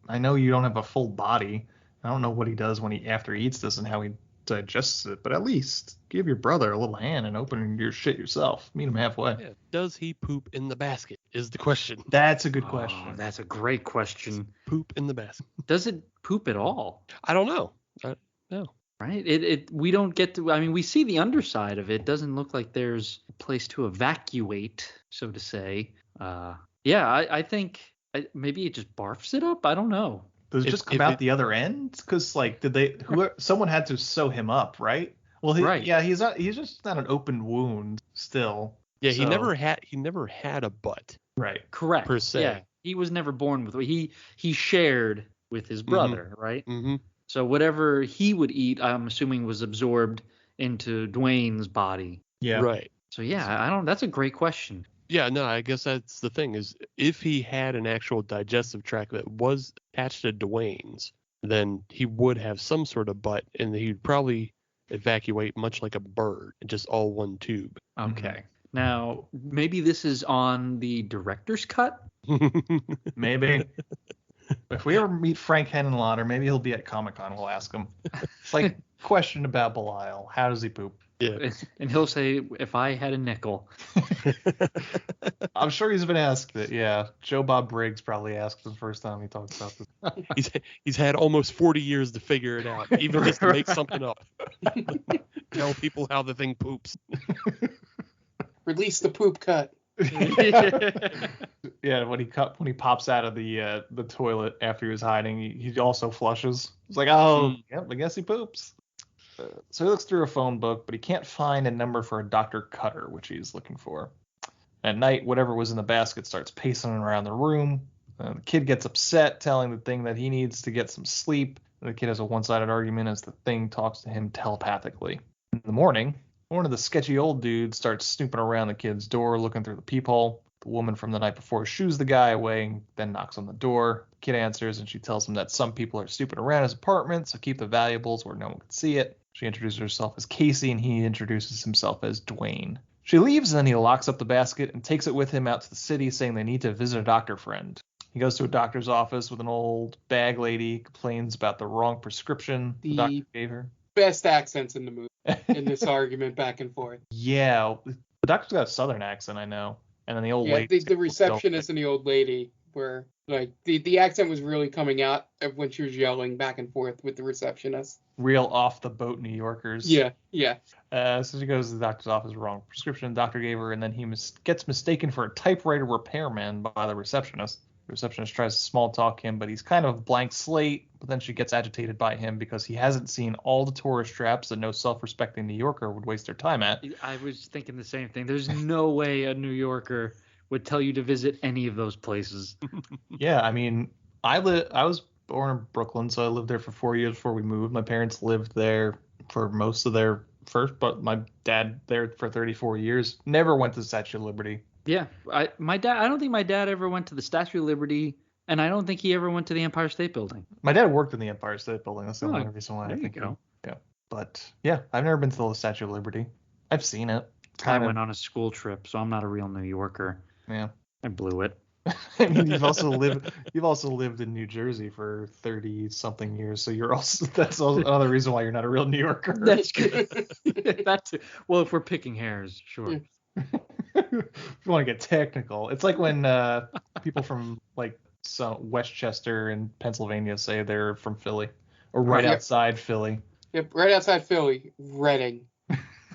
Speaker 7: I know you don't have a full body. I don't know what he does after he eats this and how he digests it, but at least give your brother a little hand and open your shit yourself. Meet him halfway.
Speaker 10: Yeah. Does he poop in the basket is the question.
Speaker 7: That's a good question.
Speaker 8: That's a great question.
Speaker 10: Poop in the basket.
Speaker 8: Does it poop at all?
Speaker 10: I don't know. No.
Speaker 8: Right? We don't get to, I mean, we see the underside of it. It doesn't look like there's a place to evacuate, so to say. I think maybe it just barfs it up. I don't know.
Speaker 7: Does it just come out the other end? Because someone had to sew him up, right? Well, he's just not an open wound still.
Speaker 10: Yeah, so. he never had a butt.
Speaker 7: Right.
Speaker 8: Correct.
Speaker 10: Per se.
Speaker 8: Yeah, he was never born with. He shared with his brother, right?
Speaker 10: Mm-hmm.
Speaker 8: So whatever he would eat, I'm assuming, was absorbed into Dwayne's body.
Speaker 7: Yeah.
Speaker 10: Right.
Speaker 8: So yeah, that's a great question.
Speaker 10: Yeah, no, I guess that's the thing is if he had an actual digestive tract that was attached to Dwayne's, then he would have some sort of butt and he'd probably evacuate much like a bird, just all one tube.
Speaker 8: Okay. Now, maybe this is on the director's cut?
Speaker 7: Maybe. If we ever meet Frank Henenlotter, maybe he'll be at Comic-Con. We'll ask him. It's like question about Belial. How does he poop?
Speaker 10: Yeah.
Speaker 8: And he'll say, if I had a nickel.
Speaker 7: I'm sure he's been asked it, yeah. Joe Bob Briggs probably asked the first time he talks about this.
Speaker 10: He's had almost 40 years to figure it out, even just to make something up. Tell people how the thing poops.
Speaker 9: Release the poop cut.
Speaker 7: Yeah, when he pops out of the toilet after he was hiding, he also flushes. It's like, yep, I guess he poops. So he looks through a phone book, but he can't find a number for a Dr. Cutter, which he's looking for. At night, whatever was in the basket starts pacing around the room. The kid gets upset, telling the thing that he needs to get some sleep. The kid has a one-sided argument as the thing talks to him telepathically. In the morning, one of the sketchy old dudes starts snooping around the kid's door, looking through the peephole. The woman from the night before shoos the guy away and then knocks on the door. The kid answers, and she tells him that some people are snooping around his apartment, so keep the valuables where no one can see it. She introduces herself as Casey, and he introduces himself as Dwayne. She leaves, and then he locks up the basket and takes it with him out to the city, saying they need to visit a doctor friend. He goes to a doctor's office with an old bag lady, complains about the wrong prescription the doctor gave her.
Speaker 9: Best accents in the movie in this argument back and forth.
Speaker 7: Yeah, the doctor's got a southern accent, I know. And then the old lady.
Speaker 9: The receptionist and the old lady were like the accent was really coming out when she was yelling back and forth with the receptionist.
Speaker 7: Real off the boat New Yorkers.
Speaker 9: Yeah.
Speaker 7: So she goes to the doctor's office, wrong prescription the doctor gave her, and then he gets mistaken for a typewriter repairman by the receptionist. The receptionist tries to small talk him, but he's kind of a blank slate. But then she gets agitated by him because he hasn't seen all the tourist traps that no self-respecting New Yorker would waste their time at.
Speaker 8: I was thinking the same thing. There's no way a New Yorker would tell you to visit any of those places.
Speaker 7: Yeah, I mean, I was born in Brooklyn, so I lived there for 4 years before we moved. My parents lived there for most of their first, but my dad there for 34 years. Never went to the Statue of Liberty.
Speaker 8: Yeah, I don't think my dad ever went to the Statue of Liberty, and I don't think he ever went to the Empire State Building.
Speaker 7: My dad worked in the Empire State Building. That's the only reason why I think so. Yeah, but yeah, I've never been to the Statue of Liberty. I've seen it.
Speaker 8: I went on a school trip, so I'm not a real New Yorker.
Speaker 7: Yeah,
Speaker 8: I blew it.
Speaker 7: I mean, you've also lived in New Jersey for 30 something years, so that's also another reason why you're not a real New Yorker.
Speaker 8: That's good. That's well, if we're picking hairs, sure.
Speaker 7: If you want to get technical, it's like when people from like Westchester in Pennsylvania say they're from Philly or right outside Philly.
Speaker 9: Yep, right outside Philly, Reading.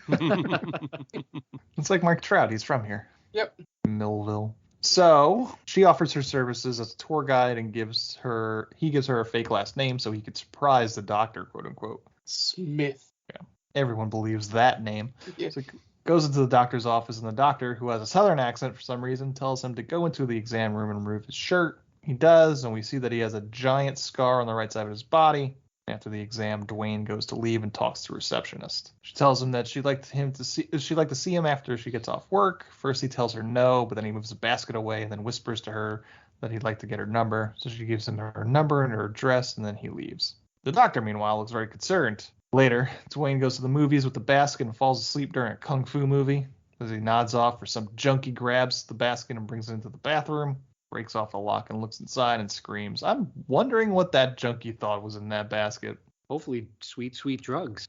Speaker 7: It's like Mark Trout. He's from here.
Speaker 9: Yep.
Speaker 7: Millville. So she offers her services as a tour guide and gives her a fake last name so he could surprise the doctor, quote unquote.
Speaker 9: Smith.
Speaker 7: Yeah. Everyone believes that name.
Speaker 9: Yeah.
Speaker 7: So he goes into the doctor's office, and the doctor, who has a southern accent for some reason, tells him to go into the exam room and remove his shirt. He does, and we see that he has a giant scar on the right side of his body. After the exam, Dwayne goes to leave and talks to a receptionist. She tells him that she'd like to see him after she gets off work. First he tells her no, but then he moves a basket away and then whispers to her that he'd like to get her number. So she gives him her number and her address, and then he leaves. The doctor, meanwhile, looks very concerned. Later, Dwayne goes to the movies with the basket and falls asleep during a kung fu movie. As he nods off, for some junkie grabs the basket and brings it into the bathroom, breaks off the lock and looks inside and screams. I'm wondering what that junkie thought was in that basket.
Speaker 8: Hopefully sweet, sweet drugs.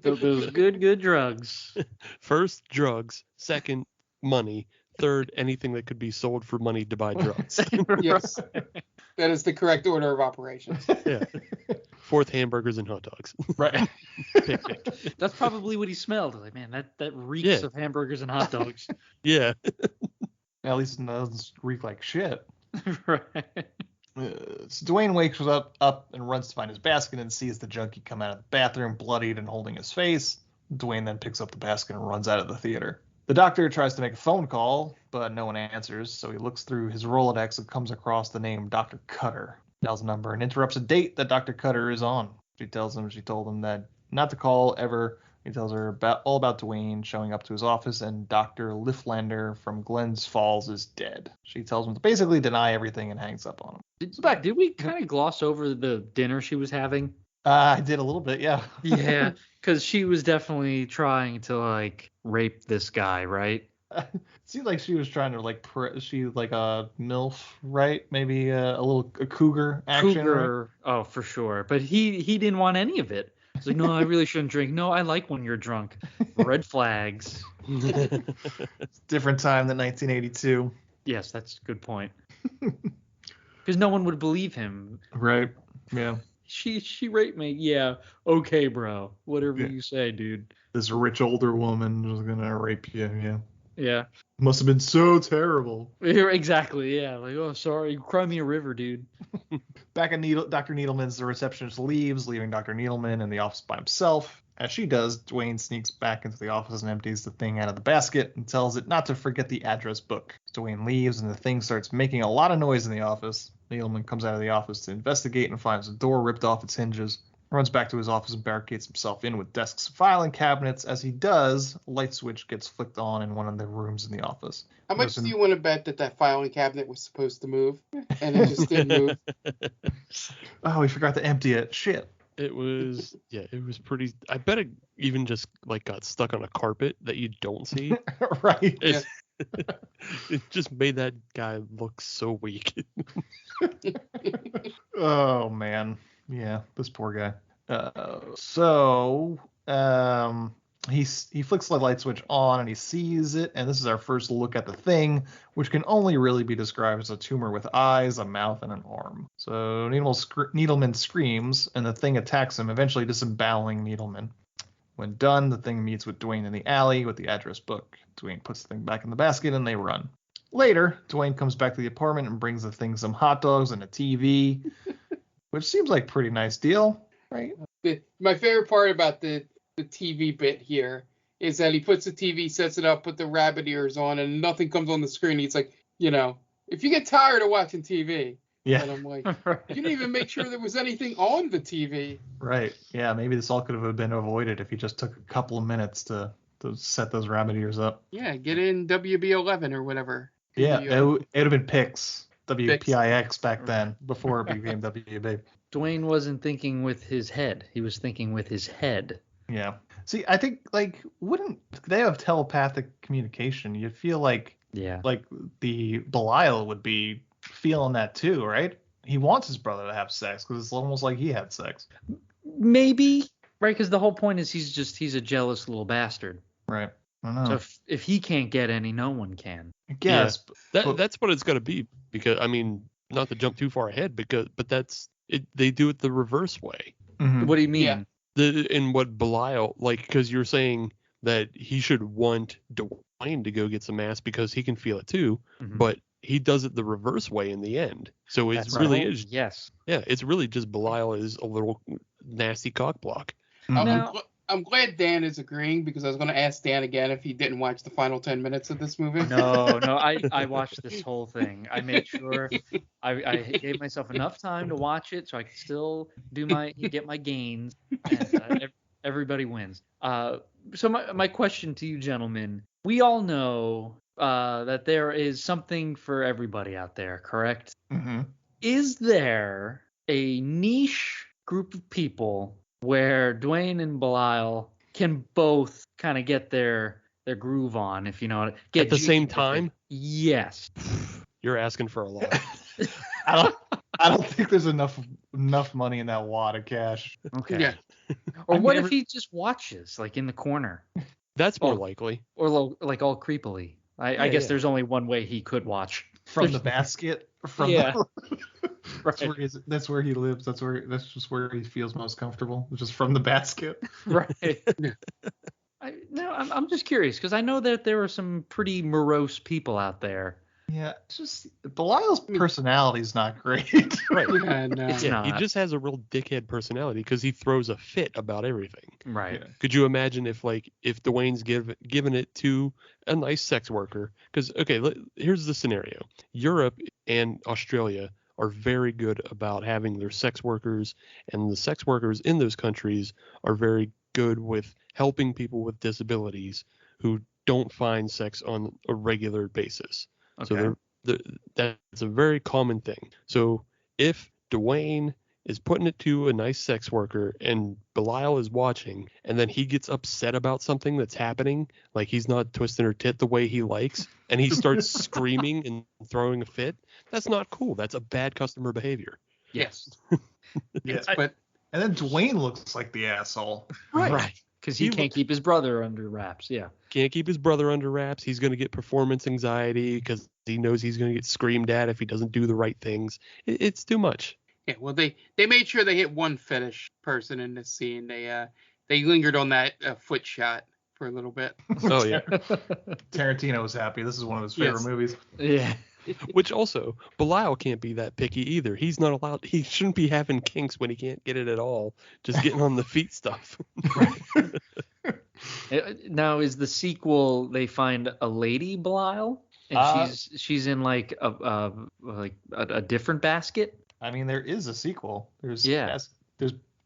Speaker 8: Those good drugs.
Speaker 10: First, drugs. Second, money. Third, anything that could be sold for money to buy drugs.
Speaker 9: Yes. That is the correct order of operations.
Speaker 10: Yeah. Fourth, hamburgers and hot dogs.
Speaker 7: Right.
Speaker 10: Picnic.
Speaker 8: That's probably what he smelled. Like, man, that reeks of hamburgers and hot dogs.
Speaker 10: Yeah.
Speaker 7: At least it doesn't reek like shit.
Speaker 8: Right.
Speaker 7: So Dwayne wakes up and runs to find his basket and sees the junkie come out of the bathroom bloodied and holding his face. Dwayne then picks up the basket and runs out of the theater. The doctor tries to make a phone call, but no one answers, so he looks through his Rolodex and comes across the name Dr. Cutter. Dials a number and interrupts a date that Dr. Cutter is on. She told him that not to call ever. He tells her all about Dwayne showing up to his office, and Dr. Lifflander from Glens Falls is dead. She tells him to basically deny everything and hangs up on him.
Speaker 8: Did we kind of gloss over the dinner she was having?
Speaker 7: I did a little bit, yeah.
Speaker 8: Yeah, because she was definitely trying to, like, rape this guy, right?
Speaker 7: It seemed like she was trying to, like, she like a MILF, right? Maybe a cougar action.
Speaker 8: Cougar,
Speaker 7: right?
Speaker 8: oh, for sure. But he didn't want any of it. He's like, no, I really shouldn't drink. No, I like when you're drunk. Red flags.
Speaker 7: Different time than 1982.
Speaker 8: Yes, that's a good point. Because no one would believe him.
Speaker 7: Right. Yeah.
Speaker 8: She raped me. Yeah. Okay, bro. Whatever you say, dude.
Speaker 7: This rich older woman was gonna rape you. Yeah.
Speaker 8: Yeah.
Speaker 7: Must have been so terrible.
Speaker 8: Exactly. Yeah. Like, oh, sorry. Cry me a river, dude.
Speaker 7: Back at Dr. Needleman's, the receptionist leaves, leaving Dr. Needleman in the office by himself. As she does, Dwayne sneaks back into the office and empties the thing out of the basket and tells it not to forget the address book. Dwayne leaves, and the thing starts making a lot of noise in the office. Needleman comes out of the office to investigate and finds the door ripped off its hinges. Runs back to his office and barricades himself in with desks and filing cabinets. As he does, a light switch gets flicked on in one of the rooms in the office.
Speaker 9: How much do you want to bet that filing cabinet was supposed to move and it just didn't move?
Speaker 7: Oh, we forgot to empty it. Shit.
Speaker 10: It was pretty. I bet it even just like got stuck on a carpet that you don't see.
Speaker 7: Right.
Speaker 10: It just made that guy look so weak.
Speaker 7: Oh man. Yeah, this poor guy. He flicks the light switch on and he sees it, and this is our first look at the thing, which can only really be described as a tumor with eyes, a mouth, and an arm. So Needleman screams, and the thing attacks him, eventually disemboweling Needleman. When done, the thing meets with Dwayne in the alley with the address book. Dwayne puts the thing back in the basket, and they run. Later, Dwayne comes back to the apartment and brings the thing some hot dogs and a TV. Which seems like a pretty nice deal, right?
Speaker 9: My favorite part about the TV bit here is that he puts the TV, sets it up, put the rabbit ears on, and nothing comes on the screen. He's like, if you get tired of watching TV,
Speaker 7: yeah.
Speaker 9: And I'm like, you didn't even make sure there was anything on the TV.
Speaker 7: Right. Yeah, maybe this all could have been avoided if he just took a couple of minutes to set those rabbit ears up.
Speaker 9: Yeah, get in WB11 or whatever.
Speaker 7: Yeah, it would have been PIX. WPIX back then, before it became WB.
Speaker 8: Dwayne wasn't thinking with his head. He was thinking with his head.
Speaker 7: Yeah. See, I think, wouldn't they have telepathic communication? You'd feel like the Belial would be feeling that too, right? He wants his brother to have sex because it's almost like he had sex.
Speaker 8: Maybe, right? Because the whole point is he's a jealous little bastard.
Speaker 7: Right. I don't know.
Speaker 8: So if he can't get any, no one can.
Speaker 7: I guess.
Speaker 10: Yeah. That's what it's going to be. Because, I mean, not to jump too far ahead, but that's it. They do it the reverse way.
Speaker 8: Mm-hmm. What do you mean?
Speaker 10: Yeah. In what Belial, like, because you're saying that he should want Dwayne to go get some ass because he can feel it too, but he does it the reverse way in the end. So it's really is.
Speaker 8: Yes.
Speaker 10: Yeah, it's really just Belial is a little nasty cock block.
Speaker 9: I'm glad Dan is agreeing, because I was going to ask Dan again if he didn't watch the final 10 minutes of this movie.
Speaker 8: No, I watched this whole thing. I made sure I gave myself enough time to watch it so I could still get my gains, and everybody wins. So my question to you gentlemen, we all know that there is something for everybody out there, correct?
Speaker 7: Mm-hmm.
Speaker 8: Is there a niche group of people where Dwayne and Belial can both kind of get their groove on, if you know what?
Speaker 10: At the same time?
Speaker 8: Yes.
Speaker 10: You're asking for a lot.
Speaker 7: I don't think there's enough money in that wad of cash.
Speaker 8: Okay.
Speaker 9: Yeah.
Speaker 8: Or what if he just watches, like, in the corner?
Speaker 10: That's more likely.
Speaker 8: Or like all creepily. I guess there's only one way he could watch.
Speaker 7: From the basket.
Speaker 8: Right.
Speaker 7: That's where he lives. That's just where he feels most comfortable, just from the basket.
Speaker 8: Right. I'm just curious, because I know that there are some pretty morose people out there.
Speaker 7: Yeah, it's just Belial's personality is not great.
Speaker 10: Right.
Speaker 9: Yeah, no.
Speaker 8: It's
Speaker 10: Yeah,
Speaker 8: not.
Speaker 10: he just has a real dickhead personality because he throws a fit about everything.
Speaker 8: Right.
Speaker 7: Yeah.
Speaker 10: Could you imagine if Dwayne's given it to a nice sex worker? Because here's the scenario: Europe and Australia are very good about having their sex workers, and the sex workers in those countries are very good with helping people with disabilities who don't find sex on a regular basis.
Speaker 8: Okay.
Speaker 10: So that's a very common thing. So if Dwayne is putting it to a nice sex worker and Belial is watching, and then he gets upset about something that's happening, like he's not twisting her tit the way he likes, and he starts screaming and throwing a fit, that's not cool. That's a bad customer behavior.
Speaker 9: Yes.
Speaker 7: Yeah,
Speaker 9: But
Speaker 7: and then Dwayne looks like the asshole.
Speaker 8: Right. Because he can't keep his brother under wraps. Yeah.
Speaker 10: Can't keep his brother under wraps. He's going to get performance anxiety because he knows he's going to get screamed at if he doesn't do the right things. It's too much.
Speaker 9: yeah, well, they made sure they hit one fetish person in this scene. They lingered on that foot shot for a little bit.
Speaker 10: Oh, yeah.
Speaker 7: Tarantino was happy. This is one of his favorite movies.
Speaker 8: Yeah.
Speaker 10: Which also, Belial can't be that picky either. He's not allowed. He shouldn't be having kinks when he can't get it at all. Just getting on the feet stuff.
Speaker 8: Now, is the sequel they find a lady Belial, and she's in like a different basket?
Speaker 7: I mean, there is a sequel. There's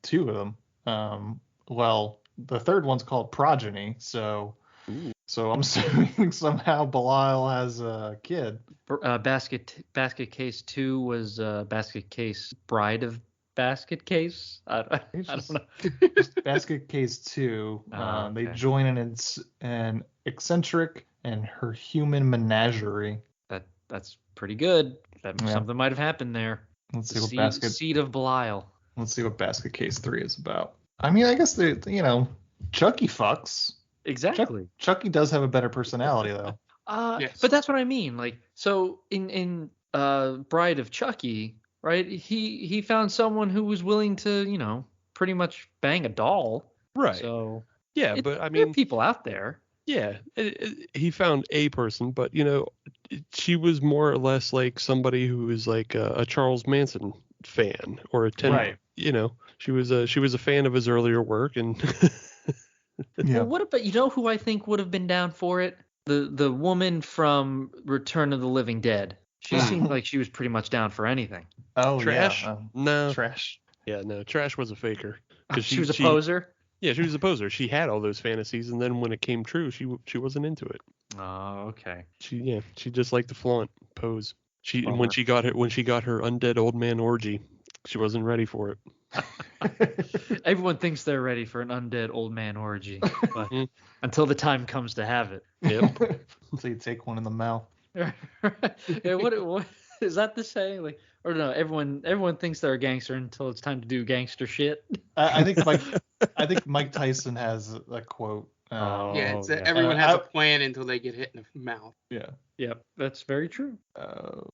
Speaker 7: two of them. Well, the third one's called Progeny. So I'm assuming somehow Belial has a kid.
Speaker 8: Basket Case 2 was Basket Case Bride of Basket Case. I don't know.
Speaker 7: Just Basket Case 2. They join an eccentric and her human menagerie.
Speaker 8: That's pretty good. Something might have happened there.
Speaker 7: Let's see what
Speaker 8: Seed of Belial.
Speaker 7: Let's see what Basket Case 3 is about. I mean, I guess Chucky fucks.
Speaker 8: Exactly.
Speaker 7: Chucky does have a better personality though.
Speaker 9: Yes.
Speaker 8: But that's what I mean. Like, so in Bride of Chucky, right? He found someone who was willing to, pretty much bang a doll.
Speaker 10: Right.
Speaker 8: So
Speaker 10: yeah, but I
Speaker 8: there are
Speaker 10: mean,
Speaker 8: people out there.
Speaker 10: yeah, he found a person, but she was more or less like somebody who was like a Charles Manson fan or a
Speaker 7: Right.
Speaker 10: She was a fan of his earlier work and.
Speaker 7: Yeah.
Speaker 8: Well, what about who I think would have been down for it? The woman from Return of the Living Dead. She seemed like she was pretty much down for anything.
Speaker 7: Oh,
Speaker 10: Trash?
Speaker 7: Yeah.
Speaker 10: No.
Speaker 7: Trash.
Speaker 10: Yeah, no. Trash was a faker.
Speaker 8: She was a poser.
Speaker 10: Yeah, she was a poser. She had all those fantasies, and then when it came true, she wasn't into it.
Speaker 8: Oh, okay.
Speaker 10: She just liked to flaunt, pose. When she got her undead old man orgy, she wasn't ready for it.
Speaker 8: Everyone thinks they're ready for an undead old man orgy, but until the time comes to have it.
Speaker 10: Yep.
Speaker 7: So you take one in the mouth.
Speaker 8: Yeah, what is that the saying? Like, or no, everyone thinks they're a gangster until it's time to do gangster shit.
Speaker 7: I think Mike Tyson has a quote.
Speaker 9: Everyone has a plan until they get hit in the mouth.
Speaker 7: Yeah.
Speaker 8: Yep, that's very true.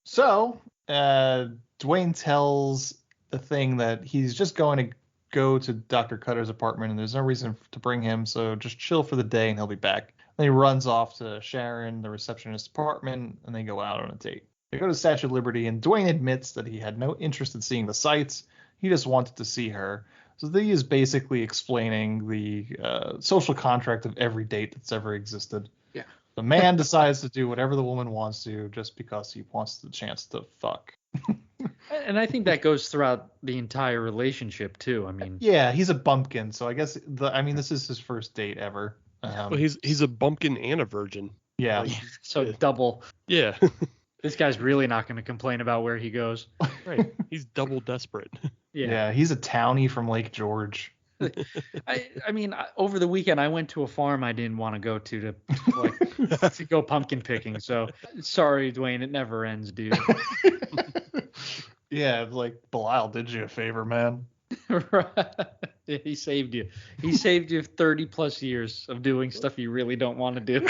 Speaker 7: So Dwayne tells the Thing that he's just going to go to Dr. Cutter's apartment, and there's no reason to bring him, so just chill for the day, and he'll be back. Then he runs off to Sharon, the receptionist's apartment, and they go out on a date. They go to Statue of Liberty, and Dwayne admits that he had no interest in seeing the sights. He just wanted to see her. So he is basically explaining the social contract of every date that's ever existed.
Speaker 9: Yeah.
Speaker 7: The man decides to do whatever the woman wants to just because he wants the chance to fuck.
Speaker 8: And I think that goes throughout the entire relationship too. I mean,
Speaker 7: yeah, he's a bumpkin, so I guess this is his first date ever.
Speaker 10: Well, he's a bumpkin and a virgin.
Speaker 7: Yeah.
Speaker 8: So double.
Speaker 10: Yeah.
Speaker 8: This guy's really not going to complain about where he goes.
Speaker 10: Right. He's double desperate.
Speaker 7: Yeah, he's a townie from Lake George.
Speaker 8: I mean, over the weekend I went to a farm I didn't want to go to to go pumpkin picking. So sorry, Dwayne, it never ends, dude.
Speaker 7: Yeah, like Belial did you a favor, man.
Speaker 8: Yeah, he saved you. He saved you 30 plus years of doing stuff you really don't want to do.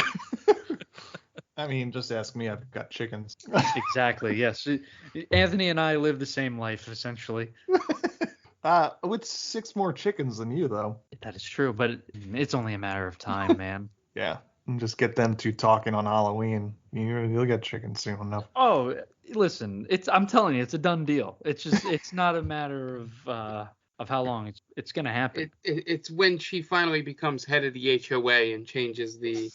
Speaker 7: I mean, just ask me. I've got chickens.
Speaker 8: Exactly. Yes. Anthony and I live the same life, essentially.
Speaker 7: With 6 more chickens than you, though.
Speaker 8: That is true, but it's only a matter of time, man.
Speaker 7: Yeah. And just get them 2 talking on Halloween. You'll get chickens soon enough.
Speaker 8: Oh, listen, I'm telling you, it's a done deal. It's just, it's not a matter of how long it's going to happen.
Speaker 9: It's when she finally becomes head of the HOA and changes the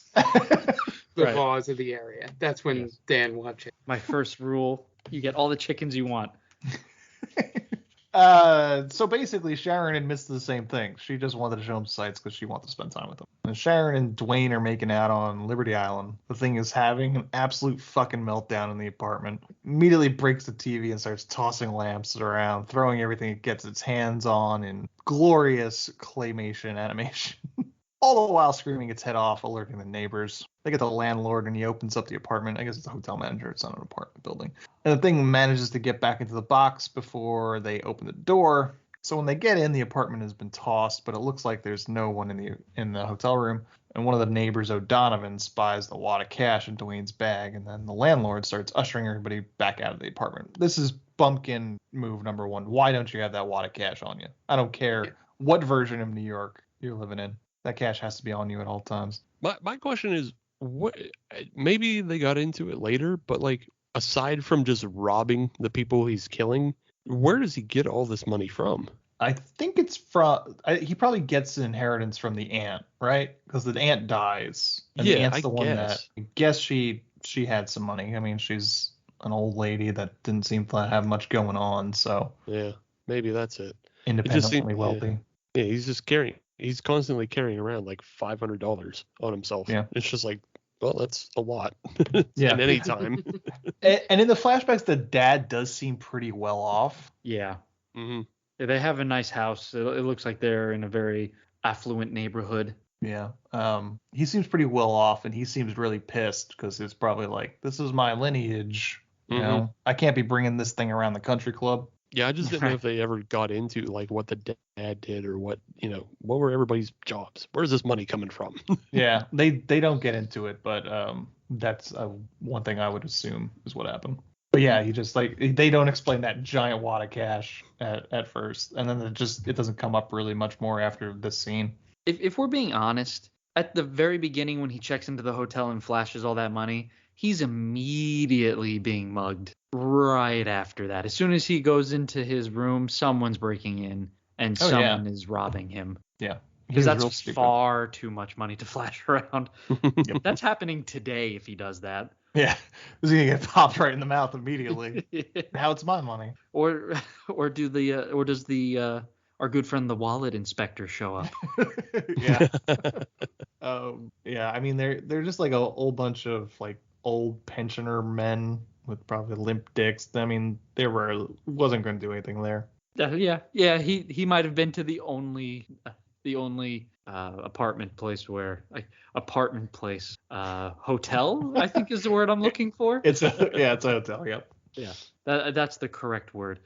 Speaker 8: Right.
Speaker 9: laws of the area. That's when Dan watches.
Speaker 8: My first rule, you get all the chickens you want.
Speaker 7: So basically, Sharon admits to the same thing. She just wanted to show him sights because she wanted to spend time with him. And Sharon and Dwayne are making out on Liberty Island. The thing is having an absolute fucking meltdown in the apartment. Immediately breaks the TV and starts tossing lamps around, throwing everything it gets its hands on in glorious claymation animation. All the while screaming its head off, alerting the neighbors. They get the landlord and he opens up the apartment. I guess it's a hotel manager. It's not an apartment building. And the thing manages to get back into the box before they open the door. So when they get in, the apartment has been tossed, but it looks like there's no one in the hotel room. And one of the neighbors, O'Donovan, spies the wad of cash in Dwayne's bag. And then the landlord starts ushering everybody back out of the apartment. This is bumpkin move number 1. Why don't you have that wad of cash on you? I don't care what version of New York you're living in. That cash has to be on you at all times.
Speaker 10: My question is, what? Maybe they got into it later, but like aside from just robbing the people he's killing, where does he get all this money from?
Speaker 7: I think it's from. He probably gets an inheritance from the aunt, right? Because the aunt dies, and the aunt's the one that. I guess she had some money. I mean, she's an old lady that didn't seem to have much going on, so.
Speaker 10: Yeah, maybe that's it.
Speaker 7: Independently wealthy.
Speaker 10: Yeah, he's just carrying. He's constantly carrying around like $500 on himself. Yeah. It's just like, well, that's a lot.
Speaker 7: Yeah.
Speaker 10: At any time.
Speaker 7: And in the flashbacks, the dad does seem pretty well off.
Speaker 8: Yeah.
Speaker 10: Mm-hmm.
Speaker 8: Yeah, they have a nice house. It looks like they're in a very affluent neighborhood.
Speaker 7: Yeah. He seems pretty well off, and he seems really pissed because it's probably like, this is my lineage. You know, I can't be bringing this thing around the country club.
Speaker 10: Yeah, I just didn't know if they ever got into like what the dad did or what were everybody's jobs? Where's this money coming from?
Speaker 7: Yeah, they don't get into it, but that's one thing I would assume is what happened. But yeah, he just they don't explain that giant wad of cash at first, and then it doesn't come up really much more after this scene.
Speaker 8: If we're being honest, at the very beginning when he checks into the hotel and flashes all that money, he's immediately being mugged. Right after that, as soon as he goes into his room, someone's breaking in and someone is robbing him.
Speaker 7: Yeah,
Speaker 8: because that's far too much money to flash around. Yep. That's happening today if he does that.
Speaker 7: Yeah, he's gonna get popped right in the mouth immediately. Now it's my money.
Speaker 8: Or does our good friend the wallet inspector show up?
Speaker 7: Yeah. Yeah. I mean, they're just like a whole bunch of like old pensioner men with probably limp dicks. I mean, wasn't going to do anything there.
Speaker 8: Yeah. He might have been to the only apartment place hotel, I think is the word I'm looking for.
Speaker 7: It's a hotel. Yep.
Speaker 8: Yeah, that's the correct word.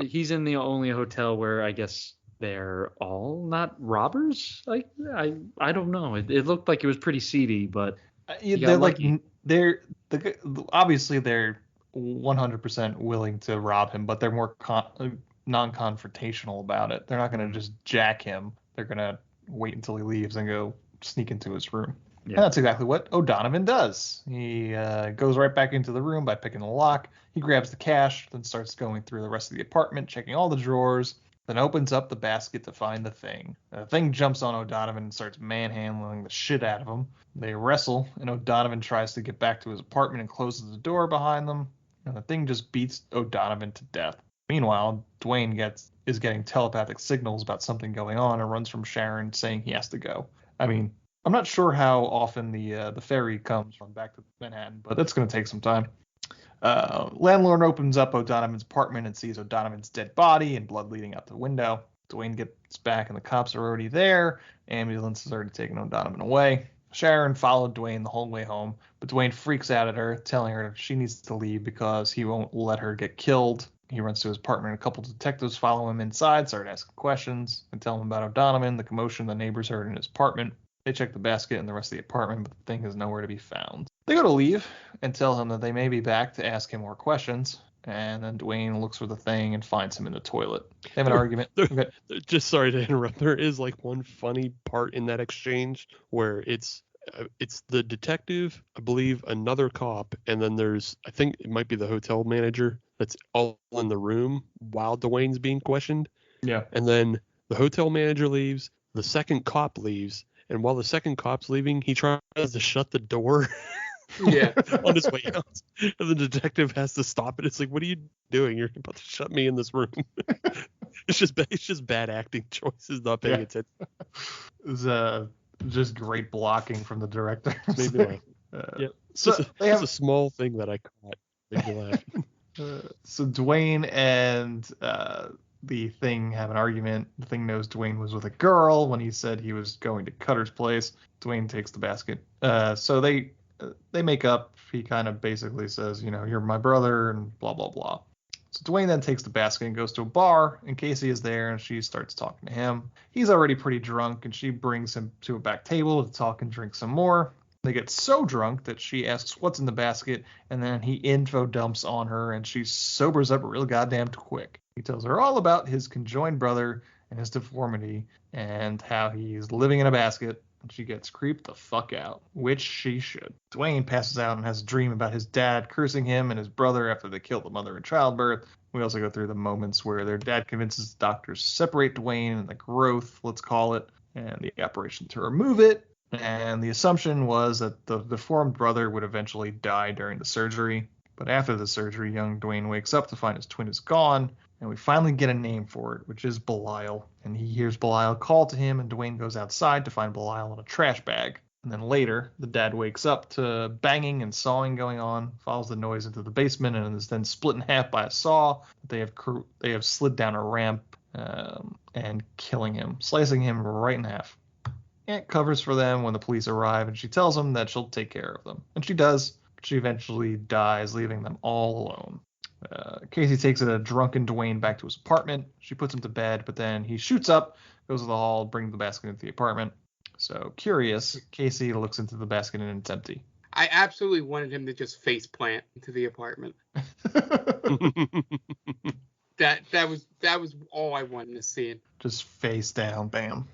Speaker 8: He's in the only hotel where I guess they're all not robbers. I don't know. It looked like it was pretty seedy, but
Speaker 7: obviously they're 100% willing to rob him, but they're more non-confrontational about it. They're not going to just jack him. They're going to wait until he leaves and go sneak into his room.
Speaker 8: Yeah.
Speaker 7: And that's exactly what O'Donovan does. He goes right back into the room by picking the lock. He grabs the cash, then starts going through the rest of the apartment, checking all the drawers, then opens up the basket to find the thing. The thing jumps on O'Donovan and starts manhandling the shit out of him. They wrestle, and O'Donovan tries to get back to his apartment and closes the door behind them, and the thing just beats O'Donovan to death. Meanwhile, Dwayne is getting telepathic signals about something going on and runs from Sharon saying he has to go. I mean, I'm not sure how often the ferry comes from back to Manhattan, but that's going to take some time. Landlord opens up O'Donovan's apartment and sees O'Donovan's dead body and blood leading out the window. Dwayne gets back and the cops are already there. Ambulance has already taken O'Donovan away. Sharon followed Dwayne the whole way home, but Dwayne freaks out at her, telling her she needs to leave because he won't let her get killed. He runs to his apartment. A couple detectives follow him inside, start asking questions, and tell him about O'Donovan, the commotion the neighbors heard in his apartment. They check the basket and the rest of the apartment, but the thing is nowhere to be found. They go to leave and tell him that they may be back to ask him more questions. And then Dwayne looks for the thing and finds him in the toilet. They have an argument.
Speaker 10: Just sorry to interrupt. There is like one funny part in that exchange where it's the detective, I believe, another cop, and then I think it might be the hotel manager that's all in the room while Dwayne's being questioned.
Speaker 7: Yeah.
Speaker 10: And then the hotel manager leaves, the second cop leaves, and while the second cop's leaving, he tries to shut the door.
Speaker 9: Yeah.
Speaker 10: On his way out, and the detective has to stop it. It's like, what are you doing? You're about to shut me in this room. It's just bad acting choices, not paying attention.
Speaker 7: It was just great blocking from the director.
Speaker 10: Maybe like,
Speaker 7: So
Speaker 10: it's a small thing that I caught. Made me laugh.
Speaker 7: So Dwayne and the thing have an argument. The thing knows Dwayne was with a girl when he said he was going to Cutter's place. Dwayne takes the basket. So they make up. He kind of basically says, you're my brother and blah, blah, blah. So Dwayne then takes the basket and goes to a bar, and Casey is there, and she starts talking to him. He's already pretty drunk, and she brings him to a back table to talk and drink some more. They get so drunk that she asks what's in the basket, and then he info dumps on her, and she sobers up real goddamn quick. He tells her all about his conjoined brother and his deformity, and how he's living in a basket. And she gets creeped the fuck out, which she should. Dwayne passes out and has a dream about his dad cursing him and his brother after they killed the mother in childbirth. We also go through the moments where their dad convinces the doctors to separate Dwayne and the growth, let's call it, and the operation to remove it. And the assumption was that the deformed brother would eventually die during the surgery. But after the surgery, young Dwayne wakes up to find his twin is gone. And we finally get a name for it, which is Belial. And he hears Belial call to him, and Dwayne goes outside to find Belial in a trash bag. And then later, the dad wakes up to banging and sawing going on, follows the noise into the basement, and is then split in half by a saw. They have slid down a ramp and killing him, slicing him right in half. Aunt covers for them when the police arrive, and she tells them that she'll take care of them. And she does, but she eventually dies, leaving them all alone. Casey takes a drunken Dwayne back to his apartment. She puts him to bed, but then he shoots up, goes to the hall, brings the basket into the apartment. So, curious, Casey looks into the basket and it's empty.
Speaker 9: I absolutely wanted him to just face plant into the apartment. That was all I wanted to see.
Speaker 7: Just face down, bam.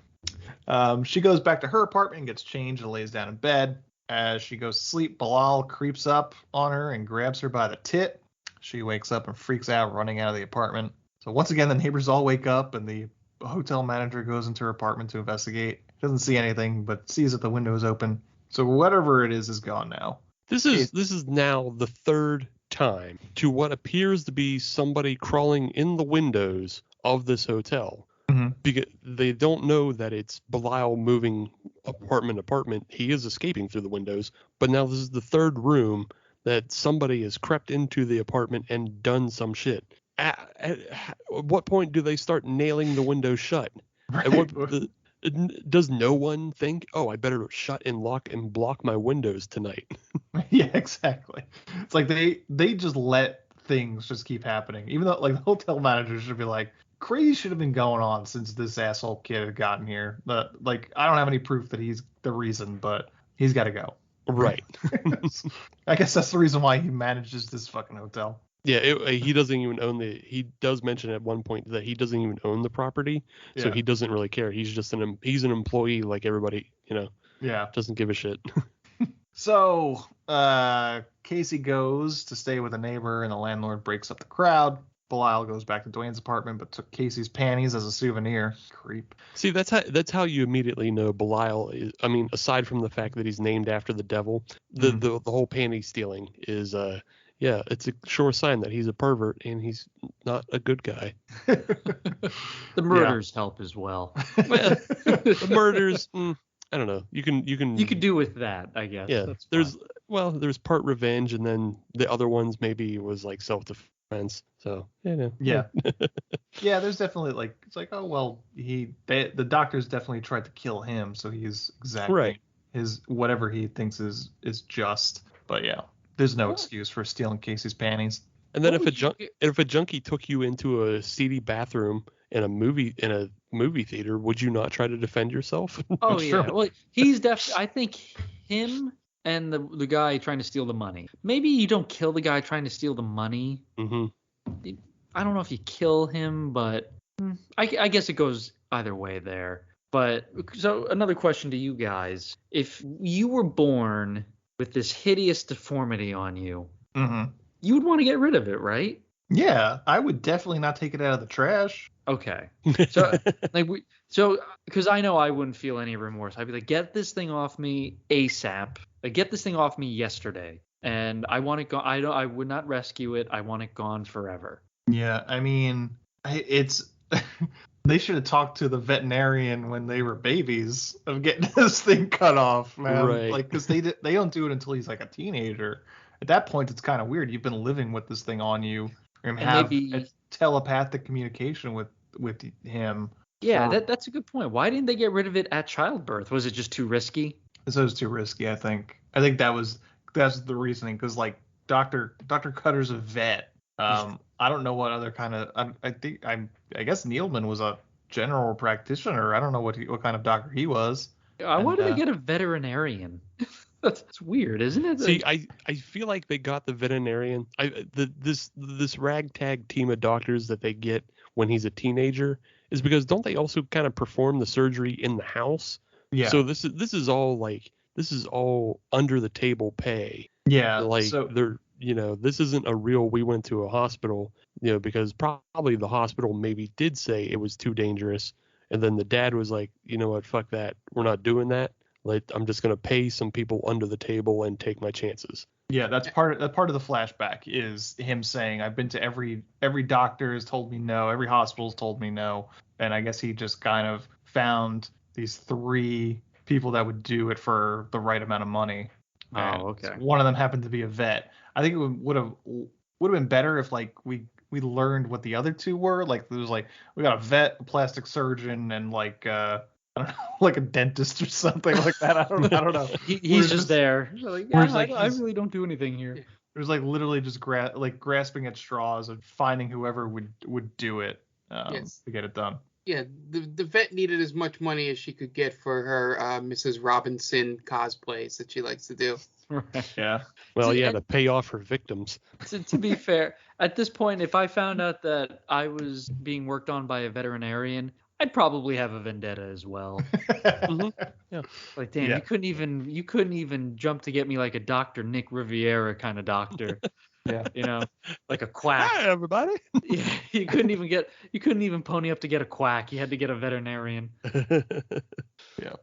Speaker 7: She goes back to her apartment and gets changed and lays down in bed. As she goes to sleep, Belial creeps up on her and grabs her by the tit. She wakes up and freaks out, running out of the apartment. So once again, the neighbors all wake up, and the hotel manager goes into her apartment to investigate. Doesn't see anything, but sees that the window is open. So whatever it is gone now.
Speaker 10: This is now the third time to what appears to be somebody crawling in the windows of this hotel.
Speaker 7: Mm-hmm.
Speaker 10: Because they don't know that it's Belial moving apartment. He is escaping through the windows, but now this is the third room that somebody has crept into the apartment and done some shit. At what point do they start nailing the window shut?
Speaker 7: Right.
Speaker 10: Does no one think, I better shut and lock and block my windows tonight?
Speaker 7: Yeah, exactly. It's like they just let things just keep happening. Even though, like, the hotel manager should be like, crazy should have been going on since this asshole kid had gotten here. But, like, I don't have any proof that he's the reason, but he's got to go.
Speaker 10: Right.
Speaker 7: I guess that's the reason why he manages this fucking hotel.
Speaker 10: Yeah, he doesn't even own he does mention at one point that he doesn't even own the property, so he doesn't really care. He's just he's an employee like everybody,
Speaker 7: Yeah.
Speaker 10: Doesn't give a shit.
Speaker 7: So, Casey goes to stay with a neighbor, and the landlord breaks up the crowd. Belial goes back to Dwayne's apartment, but took Casey's panties as a souvenir. Creep.
Speaker 10: See, that's how you immediately know Belial is. I mean, aside from the fact that he's named after the devil, the whole panty stealing is it's a sure sign that he's a pervert and he's not a good guy.
Speaker 8: The murders help as well.
Speaker 10: Well, the murders. I don't know. You can
Speaker 8: do with that, I guess.
Speaker 10: Yeah. There's part revenge, and then the other ones maybe was like self-defense. So
Speaker 7: yeah. There's definitely it's like, oh well, the doctors definitely tried to kill him, so he's exactly his whatever he thinks is just. But yeah, there's no excuse for stealing Casey's panties.
Speaker 10: And then if a junkie took you into a seedy bathroom in a movie theater, would you not try to defend yourself?
Speaker 8: Oh yeah. Well, he's definitely. I think him and the guy trying to steal the money. Maybe you don't kill the guy trying to steal the money.
Speaker 10: Mm-hmm.
Speaker 8: I don't know if you kill him, but I guess it goes either way there. But so another question to you guys: if you were born with this hideous deformity on you, you would want to get rid of it, right?
Speaker 7: Yeah, I would definitely not take it out of the trash.
Speaker 8: Okay. So because I know I wouldn't feel any remorse. I'd be like, get this thing off me ASAP. Like, get this thing off me yesterday. And I want it gone. I would not rescue it. I want it gone forever.
Speaker 7: Yeah, I mean, it's they should have talked to the veterinarian when they were babies of getting this thing cut off, man.
Speaker 10: Right.
Speaker 7: Like, because they don't do it until he's like a teenager. At that point, it's kind of weird. You've been living with this thing on you and have a telepathic communication with him.
Speaker 8: Yeah, that's a good point. Why didn't they get rid of it at childbirth? Was it just too risky?
Speaker 7: It was too risky, I think. I think that's the reasoning, because like Dr. Cutter's a vet. I don't know what other kind of. I guess Needleman was a general practitioner. I don't know what kind of doctor he was.
Speaker 8: I wanted to get a veterinarian. That's weird, isn't it?
Speaker 10: See, I feel like they got the veterinarian. This ragtag team of doctors that they get when he's a teenager is because don't they also kind of perform the surgery in the house?
Speaker 7: Yeah.
Speaker 10: So this is all under the table pay.
Speaker 7: Yeah.
Speaker 10: Like this isn't a real. We went to a hospital, because probably the hospital maybe did say it was too dangerous, and then the dad was like, you know what, fuck that, we're not doing that. Like, I'm just gonna pay some people under the table and take my chances. Yeah, that's part of the flashback is him saying, I've been to every doctor has told me no, every hospital's told me no, and I guess he just kind of found these 3 people that would do it for the right amount of money.
Speaker 8: Oh, okay.
Speaker 7: One of them happened to be a vet. I think it would have been better if like we learned what the other 2 were. Like there was like we got a vet, a plastic surgeon, and like I don't know, like a dentist or something like that. I don't know.
Speaker 8: He's just there. Like, I really don't do anything here.
Speaker 7: It was like literally just grasping at straws and finding whoever would do it to get it done.
Speaker 9: Yeah, the vet needed as much money as she could get for her Mrs. Robinson cosplays that she likes to do.
Speaker 8: Right.
Speaker 7: Yeah.
Speaker 10: Well, to pay off her victims.
Speaker 8: To be fair, at this point, if I found out that I was being worked on by a veterinarian, I'd probably have a vendetta as well.
Speaker 10: Mm-hmm. Yeah.
Speaker 8: Like, damn, you couldn't even jump to get me like a Dr. Nick Riviera kind of doctor.
Speaker 7: Yeah.
Speaker 8: Like a quack.
Speaker 10: Hi, everybody.
Speaker 8: Yeah, you couldn't even pony up to get a quack. You had to get a veterinarian.
Speaker 7: Yeah.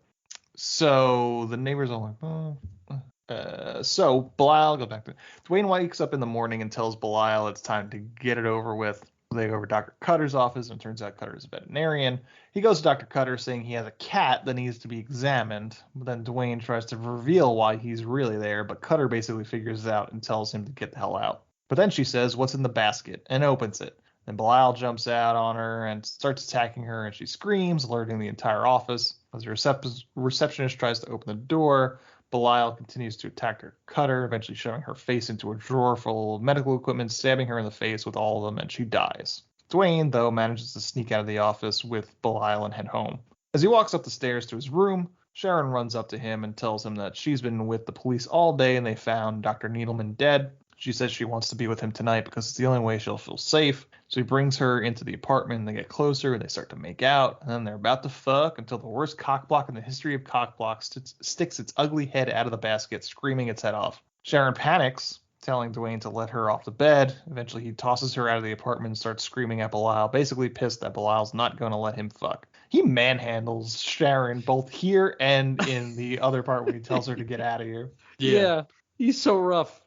Speaker 7: So the neighbors are like, so Belial, go back to Dwayne wakes up in the morning and tells Belial it's time to get it over with. They go over to Dr. Cutter's office, and it turns out Cutter's a veterinarian. He goes to Dr. Cutter saying he has a cat that needs to be examined. But then Dwayne tries to reveal why he's really there, but Cutter basically figures it out and tells him to get the hell out. But then she says, what's in the basket, and opens it. Then Belial jumps out on her and starts attacking her, and she screams, alerting the entire office. As the receptionist tries to open the door, Belial continues to attack her Cutter, eventually shoving her face into a drawer full of medical equipment, stabbing her in the face with all of them, and she dies. Dwayne, though, manages to sneak out of the office with Belial and head home. As he walks up the stairs to his room, Sharon runs up to him and tells him that she's been with the police all day and they found Dr. Needleman dead. She says she wants to be with him tonight because it's the only way she'll feel safe. So he brings her into the apartment, and they get closer, and they start to make out, and then they're about to fuck until the worst cockblock in the history of cockblocks sticks its ugly head out of the basket, screaming its head off. Sharon panics, telling Dwayne to let her off the bed. Eventually, he tosses her out of the apartment and starts screaming at Belial, basically pissed that Belial's not going to let him fuck. He manhandles Sharon both here and in the other part where he tells her to get out of here.
Speaker 8: Yeah. He's so rough.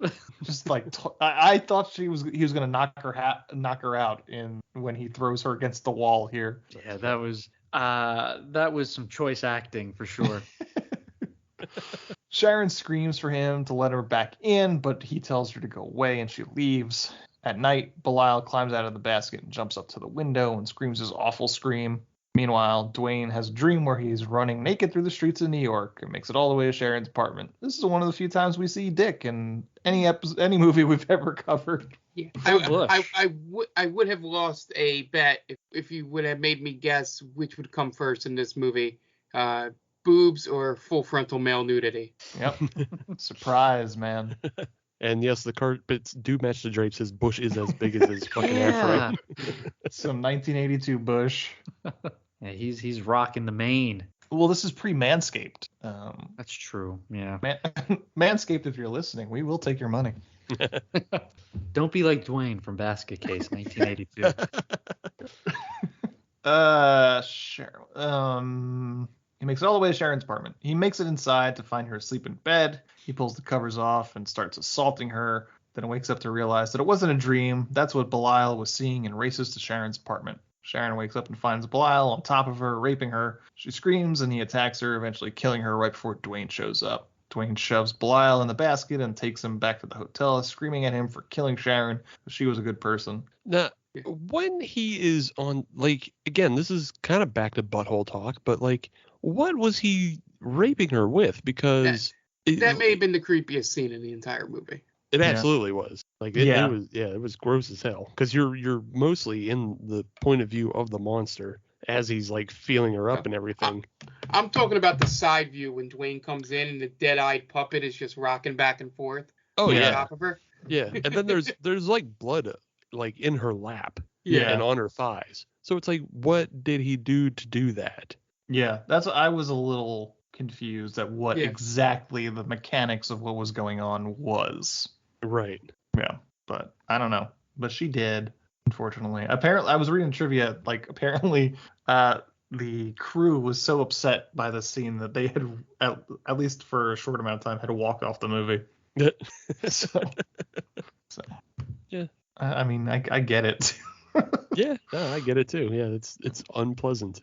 Speaker 7: Just like I thought he was gonna knock her out when he throws her against the wall here.
Speaker 8: Yeah, that was some choice acting for sure.
Speaker 7: Sharon screams for him to let her back in, but he tells her to go away, and she leaves. At night, Belial climbs out of the basket and jumps up to the window and screams his awful scream. Meanwhile, Dwayne has a dream where he's running naked through the streets of New York and makes it all the way to Sharon's apartment. This is one of the few times we see Dick in any movie we've ever covered.
Speaker 9: Yeah. I would have lost a bet if you would have made me guess which would come first in this movie, boobs or full frontal male nudity.
Speaker 7: Yep. Surprise, man.
Speaker 10: And yes, the carpets do match the drapes. His bush is as big as his fucking afro.
Speaker 7: Some 1982 bush.
Speaker 8: Yeah, he's rocking the mane.
Speaker 7: Well, this is pre-Manscaped.
Speaker 8: That's true. Yeah.
Speaker 7: Manscaped, if you're listening, we will take your money.
Speaker 8: Don't be like Dwayne from Basket Case, 1982.
Speaker 7: Sure. He makes it all the way to Sharon's apartment. He makes it inside to find her asleep in bed. He pulls the covers off and starts assaulting her. Then wakes up to realize that it wasn't a dream. That's what Belial was seeing, and races to Sharon's apartment. Sharon wakes up and finds Belial on top of her, raping her. She screams, and he attacks her, eventually killing her right before Dwayne shows up. Dwayne shoves Belial in the basket and takes him back to the hotel, screaming at him for killing Sharon. She was a good person.
Speaker 10: Now, when he is on, like, again, this is kind of back to butthole talk, but, like, what was he raping her with? Because
Speaker 9: that may have been the creepiest scene in the entire movie.
Speaker 10: It absolutely was. Like, it was gross as hell. Because you're mostly in the point of view of the monster as he's, like, feeling her up and everything.
Speaker 9: I'm talking about the side view when Dwayne comes in and the dead-eyed puppet is just rocking back and forth.
Speaker 10: Oh, yeah.
Speaker 9: On top of her.
Speaker 10: Yeah, and then there's like blood, like, in her lap.
Speaker 7: Yeah.
Speaker 10: And on her thighs. So it's like, what did he do to do that?
Speaker 7: Yeah, I was a little confused at what exactly the mechanics of what was going on was.
Speaker 10: Right.
Speaker 7: Yeah, but I don't know. But she did, unfortunately. Apparently, I was reading trivia, like, apparently the crew was so upset by the scene that they had, at least for a short amount of time, had to walk off the movie. so
Speaker 10: yeah.
Speaker 7: I mean, I get it.
Speaker 10: Yeah, no, I get it too. Yeah, it's unpleasant.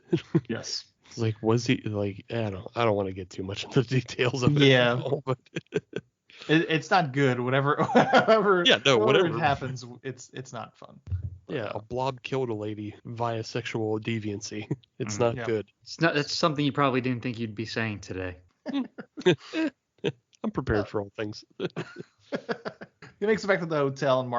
Speaker 7: Yes.
Speaker 10: It's like, was he, like, I don't want to get too much into the details of it.
Speaker 7: Yeah.
Speaker 10: Now, but
Speaker 7: it's not good. Whatever it happens, it's not fun.
Speaker 10: Yeah, a blob killed a lady via sexual deviancy. It's not good.
Speaker 8: That's something you probably didn't think you'd be saying today.
Speaker 10: I'm prepared for all things.
Speaker 7: He makes it back to the hotel and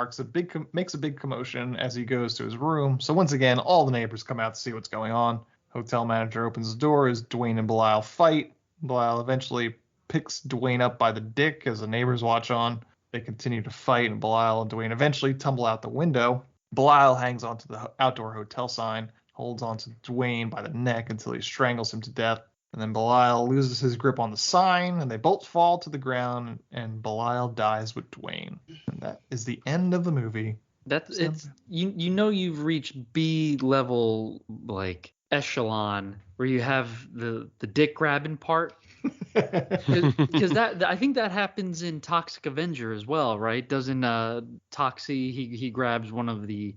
Speaker 7: makes a big commotion as he goes to his room. So once again, all the neighbors come out to see what's going on. Hotel manager opens the door as Dwayne and Belial fight. Belial eventually picks Dwayne up by the dick as the neighbors watch on. They continue to fight, and Belial and Dwayne eventually tumble out the window. Belial hangs onto the outdoor hotel sign, holds onto Dwayne by the neck until he strangles him to death. And then Belial loses his grip on the sign, and they both fall to the ground, and Belial dies with Dwayne. And that is the end of the movie.
Speaker 8: You know you've reached B level, like, echelon where you have the dick grabbing part. Because I think that happens in Toxic Avenger as well, right? Doesn't Toxie he grabs one of the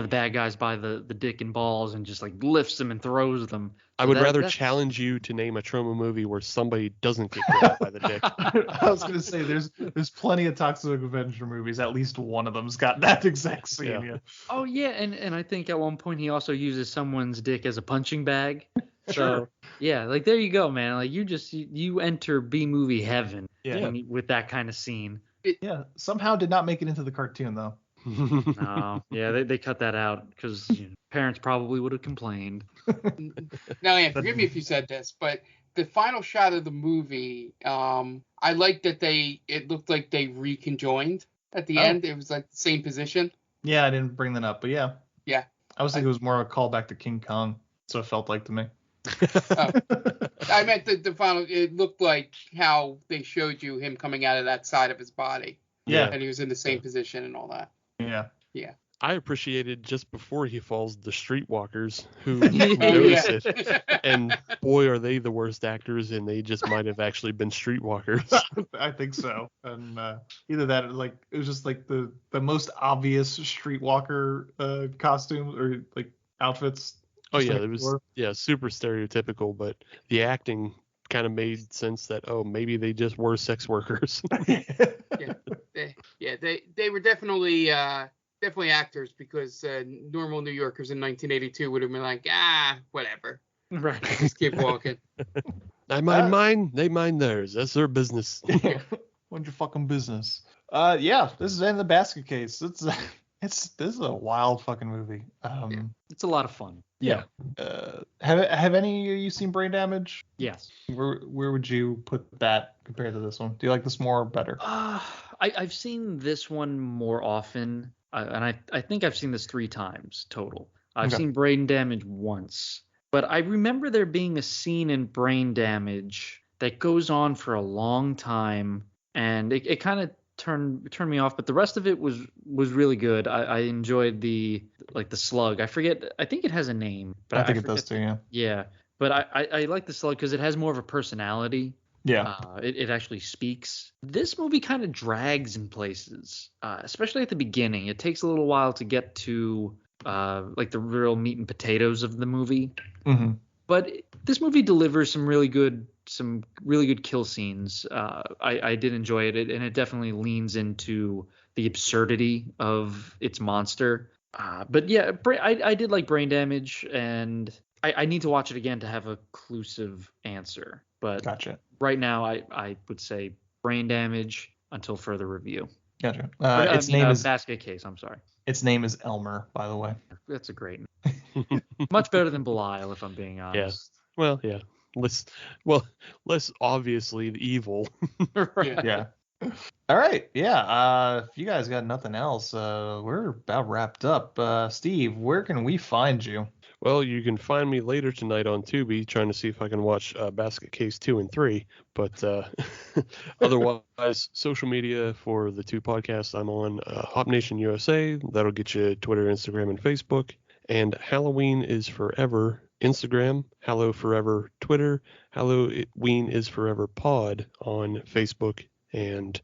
Speaker 8: bad guys by the dick and balls and just, like, lifts them and throws them.
Speaker 10: I would rather challenge you to name a trauma movie where somebody doesn't get grabbed by the dick.
Speaker 7: I was gonna say there's plenty of Toxic Avenger movies. At least one of them's got that exact scene. Yeah.
Speaker 8: Oh yeah, and I think at one point he also uses someone's dick as a punching bag. So yeah, like, there you go, man. Like, you enter B movie heaven. Yeah. With that kind of scene.
Speaker 7: Yeah. Somehow did not make it into the cartoon though.
Speaker 8: No, yeah, they cut that out because parents probably would have complained.
Speaker 9: Now, Ann, forgive me if you said this, but the final shot of the movie, I like that it looked like they reconjoined. At the end, it was like the same position.
Speaker 7: Yeah, I didn't bring that up, but yeah.
Speaker 9: Yeah.
Speaker 7: I was thinking it was more a callback to King Kong, so it felt like to me.
Speaker 9: Oh. I meant the final. It looked like how they showed you him coming out of that side of his body.
Speaker 7: Yeah.
Speaker 9: And he was in the same position and all that.
Speaker 7: Yeah.
Speaker 9: Yeah.
Speaker 10: I appreciated just before he falls the streetwalkers who
Speaker 9: Oh,
Speaker 10: notice
Speaker 9: yeah.
Speaker 10: it, and boy are they the worst actors, and they just might have actually been streetwalkers.
Speaker 7: I think so. And either that, or like it was just like the most obvious streetwalker costumes or like outfits.
Speaker 10: Oh
Speaker 7: just
Speaker 10: yeah,
Speaker 7: like
Speaker 10: it was
Speaker 7: before.
Speaker 10: super stereotypical, but the acting kind of made sense that maybe they just were sex workers.
Speaker 9: They were definitely actors, because normal New Yorkers in 1982 would have been like, whatever.
Speaker 8: Right.
Speaker 9: Just keep walking.
Speaker 10: I mind mine, they mind theirs. That's their business.
Speaker 7: What's your fucking business? Yeah, this is in the basket case. This is a wild fucking movie.
Speaker 8: It's a lot of fun.
Speaker 7: Yeah. Have any of you seen Brain Damage?
Speaker 8: Yes.
Speaker 7: Where would you put that compared to this one? Do you like this more or better?
Speaker 8: I've seen this one more often, and I think I've seen this 3 times total. I've seen Brain Damage once, but I remember there being a scene in Brain Damage that goes on for a long time, and it kind of turned me off, but the rest of it was really good. I enjoyed the slug. I think it has a name, but
Speaker 7: I think it does too. Yeah.
Speaker 8: Yeah, but I like the slug because it has more of a personality.
Speaker 7: Yeah.
Speaker 8: It actually speaks. This movie kind of drags in places, especially at the beginning. It takes a little while to get to like the real meat and potatoes of the movie.
Speaker 7: Mm-hmm.
Speaker 8: But this movie delivers some really good kill scenes. I did enjoy it, and it definitely leans into the absurdity of its monster. But yeah, I did like Brain Damage, and I need to watch it again to have a conclusive answer. But
Speaker 7: gotcha.
Speaker 8: Right now, I would say Brain Damage until further review.
Speaker 7: Gotcha.
Speaker 8: Its name is Basket Case. I'm sorry.
Speaker 7: Its name is Elmer, by the way.
Speaker 8: That's a great name. Much better than Belial, if I'm being honest.
Speaker 10: Yeah. Well, yeah. Less obviously evil.
Speaker 8: Right.
Speaker 7: Yeah. All right. Yeah. If you guys got nothing else, we're about wrapped up. Steve, where can we find you?
Speaker 10: Well, you can find me later tonight on Tubi trying to see if I can watch Basket Case 2 and 3. But otherwise, social media for the 2 podcasts I'm on, HopNation USA. That'll get you Twitter, Instagram, and Facebook. And Halloween is Forever Instagram, Hallow Forever Twitter, Halloween is Forever Pod on Facebook, and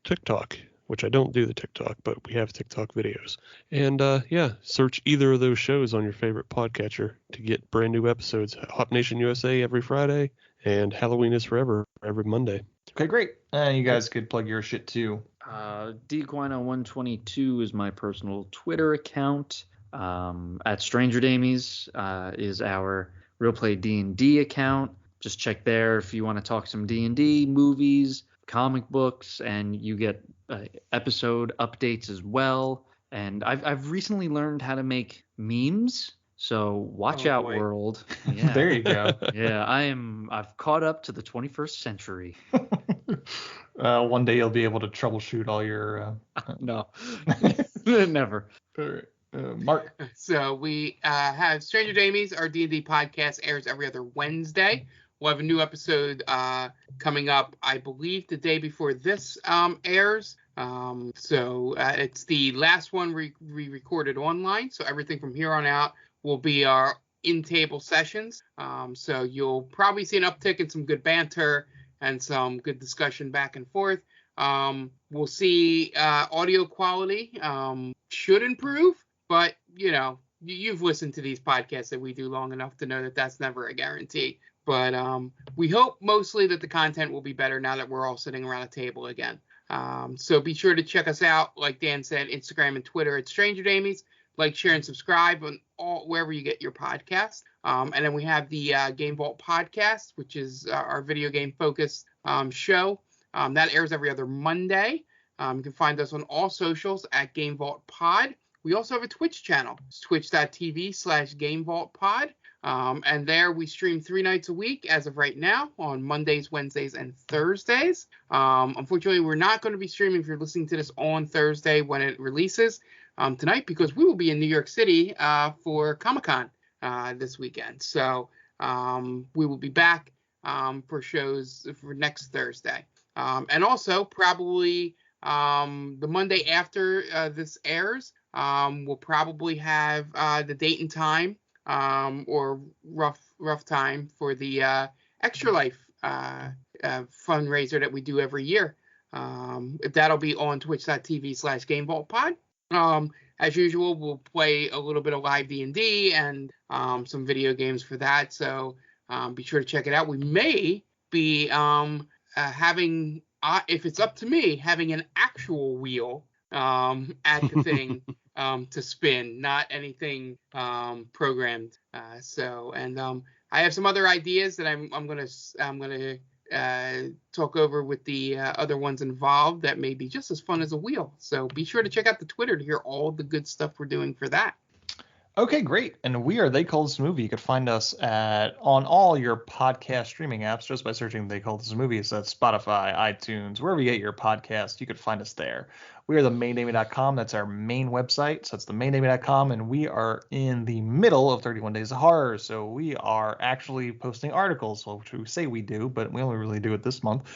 Speaker 10: TikTok, which I don't do the TikTok, but we have TikTok videos. And search either of those shows on your favorite podcatcher to get brand new episodes. HopNation USA every Friday, and Halloween is Forever every Monday.
Speaker 7: Okay, great. You guys could plug your shit too.
Speaker 8: DQuino122 is my personal Twitter account. At Stranger Damies is our Real Play D&D account. Just check there if you want to talk some D&D, movies, comic books, and you get episode updates as well. And I've recently learned how to make memes, so watch out,
Speaker 9: boy.
Speaker 8: world. Yeah.
Speaker 7: There you go.
Speaker 8: Yeah, I've caught up to the 21st century.
Speaker 7: One day you'll be able to troubleshoot all your.
Speaker 8: No, never.
Speaker 7: All right. Mark.
Speaker 9: So we have Stranger Damies. Our D&D podcast airs every other Wednesday. We'll have a new episode coming up, I believe, the day before this airs. So it's the last one we recorded online. So everything from here on out will be our in-table sessions. So you'll probably see an uptick in some good banter and some good discussion back and forth. We'll see audio quality should improve. But, you've listened to these podcasts that we do long enough to know that that's never a guarantee. But we hope mostly that the content will be better now that we're all sitting around a table again. So be sure to check us out, like Dan said, Instagram and Twitter at Stranger Damies. Like, share, and subscribe on wherever you get your podcasts. And then we have the Game Vault podcast, which is our video game focused show. That airs every other Monday. You can find us on all socials at Game Vault Pod. we also have a Twitch channel. It's twitch.tv/GameVaultPod. And there we stream 3 nights a week as of right now on Mondays, Wednesdays, and Thursdays. Unfortunately, we're not going to be streaming if you're listening to this on Thursday when it releases tonight, because we will be in New York City for Comic-Con this weekend. So we will be back for shows for next Thursday. And also probably the Monday after this airs, we'll probably have the date and time or rough time for the Extra Life fundraiser that we do every year. That'll be on twitch.tv/GameVaultPod. As usual, we'll play a little bit of live D&D and some video games for that. So be sure to check it out. We may be having, if it's up to me, having an actual wheel at the thing to spin, not anything programmed. I have some other ideas that I'm gonna talk over with the other ones involved that may be just as fun as a wheel. So be sure to check out the Twitter to hear all the good stuff we're doing for that.
Speaker 7: Okay, great. And we are They Call This a Movie. You could find us on all your podcast streaming apps just by searching They Call This a Movie. So that's Spotify, iTunes, wherever you get your podcast, you could find us there. We are themaindamie.com. That's our main website. So that's themaindamie.com. And we are in the middle of 31 Days of Horror. So we are actually posting articles, which we say we do, but we only really do it this month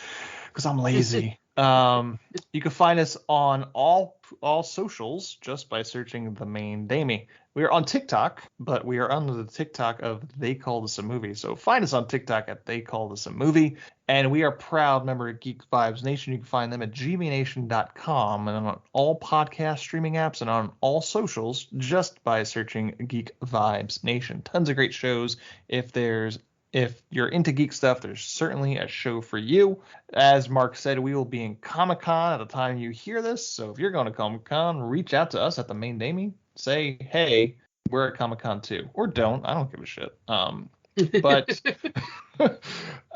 Speaker 7: because I'm lazy. You can find us on all socials just by searching The Main Damie. We are on TikTok, but we are under the TikTok of They Call This a Movie. So find us on TikTok at They Call This a Movie. And we are proud member of Geek Vibes Nation. You can find them at gvnation.com and on all podcast streaming apps and on all socials just by searching Geek Vibes Nation. Tons of great shows. If you're into geek stuff, there's certainly a show for you. As Mark said, we will be in Comic-Con at the time you hear this. So if you're going to Comic-Con, reach out to us at The Main Damie. Say, hey, we're at Comic-Con too. Or don't. I don't give a shit. But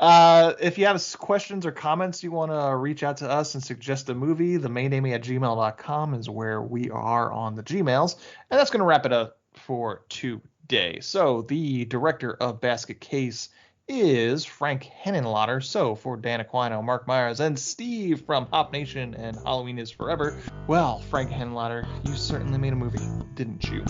Speaker 7: if you have questions or comments you want to reach out to us and suggest a movie, themaindamie@gmail.com is where we are on the Gmails. And that's going to wrap it up for today. So the director of Basket Case is Frank Henenlotter. So for Dan Aquino, Mark Myers, and Steve from HopNation and Halloween is Forever, well, Frank Henenlotter, you certainly made a movie, didn't you?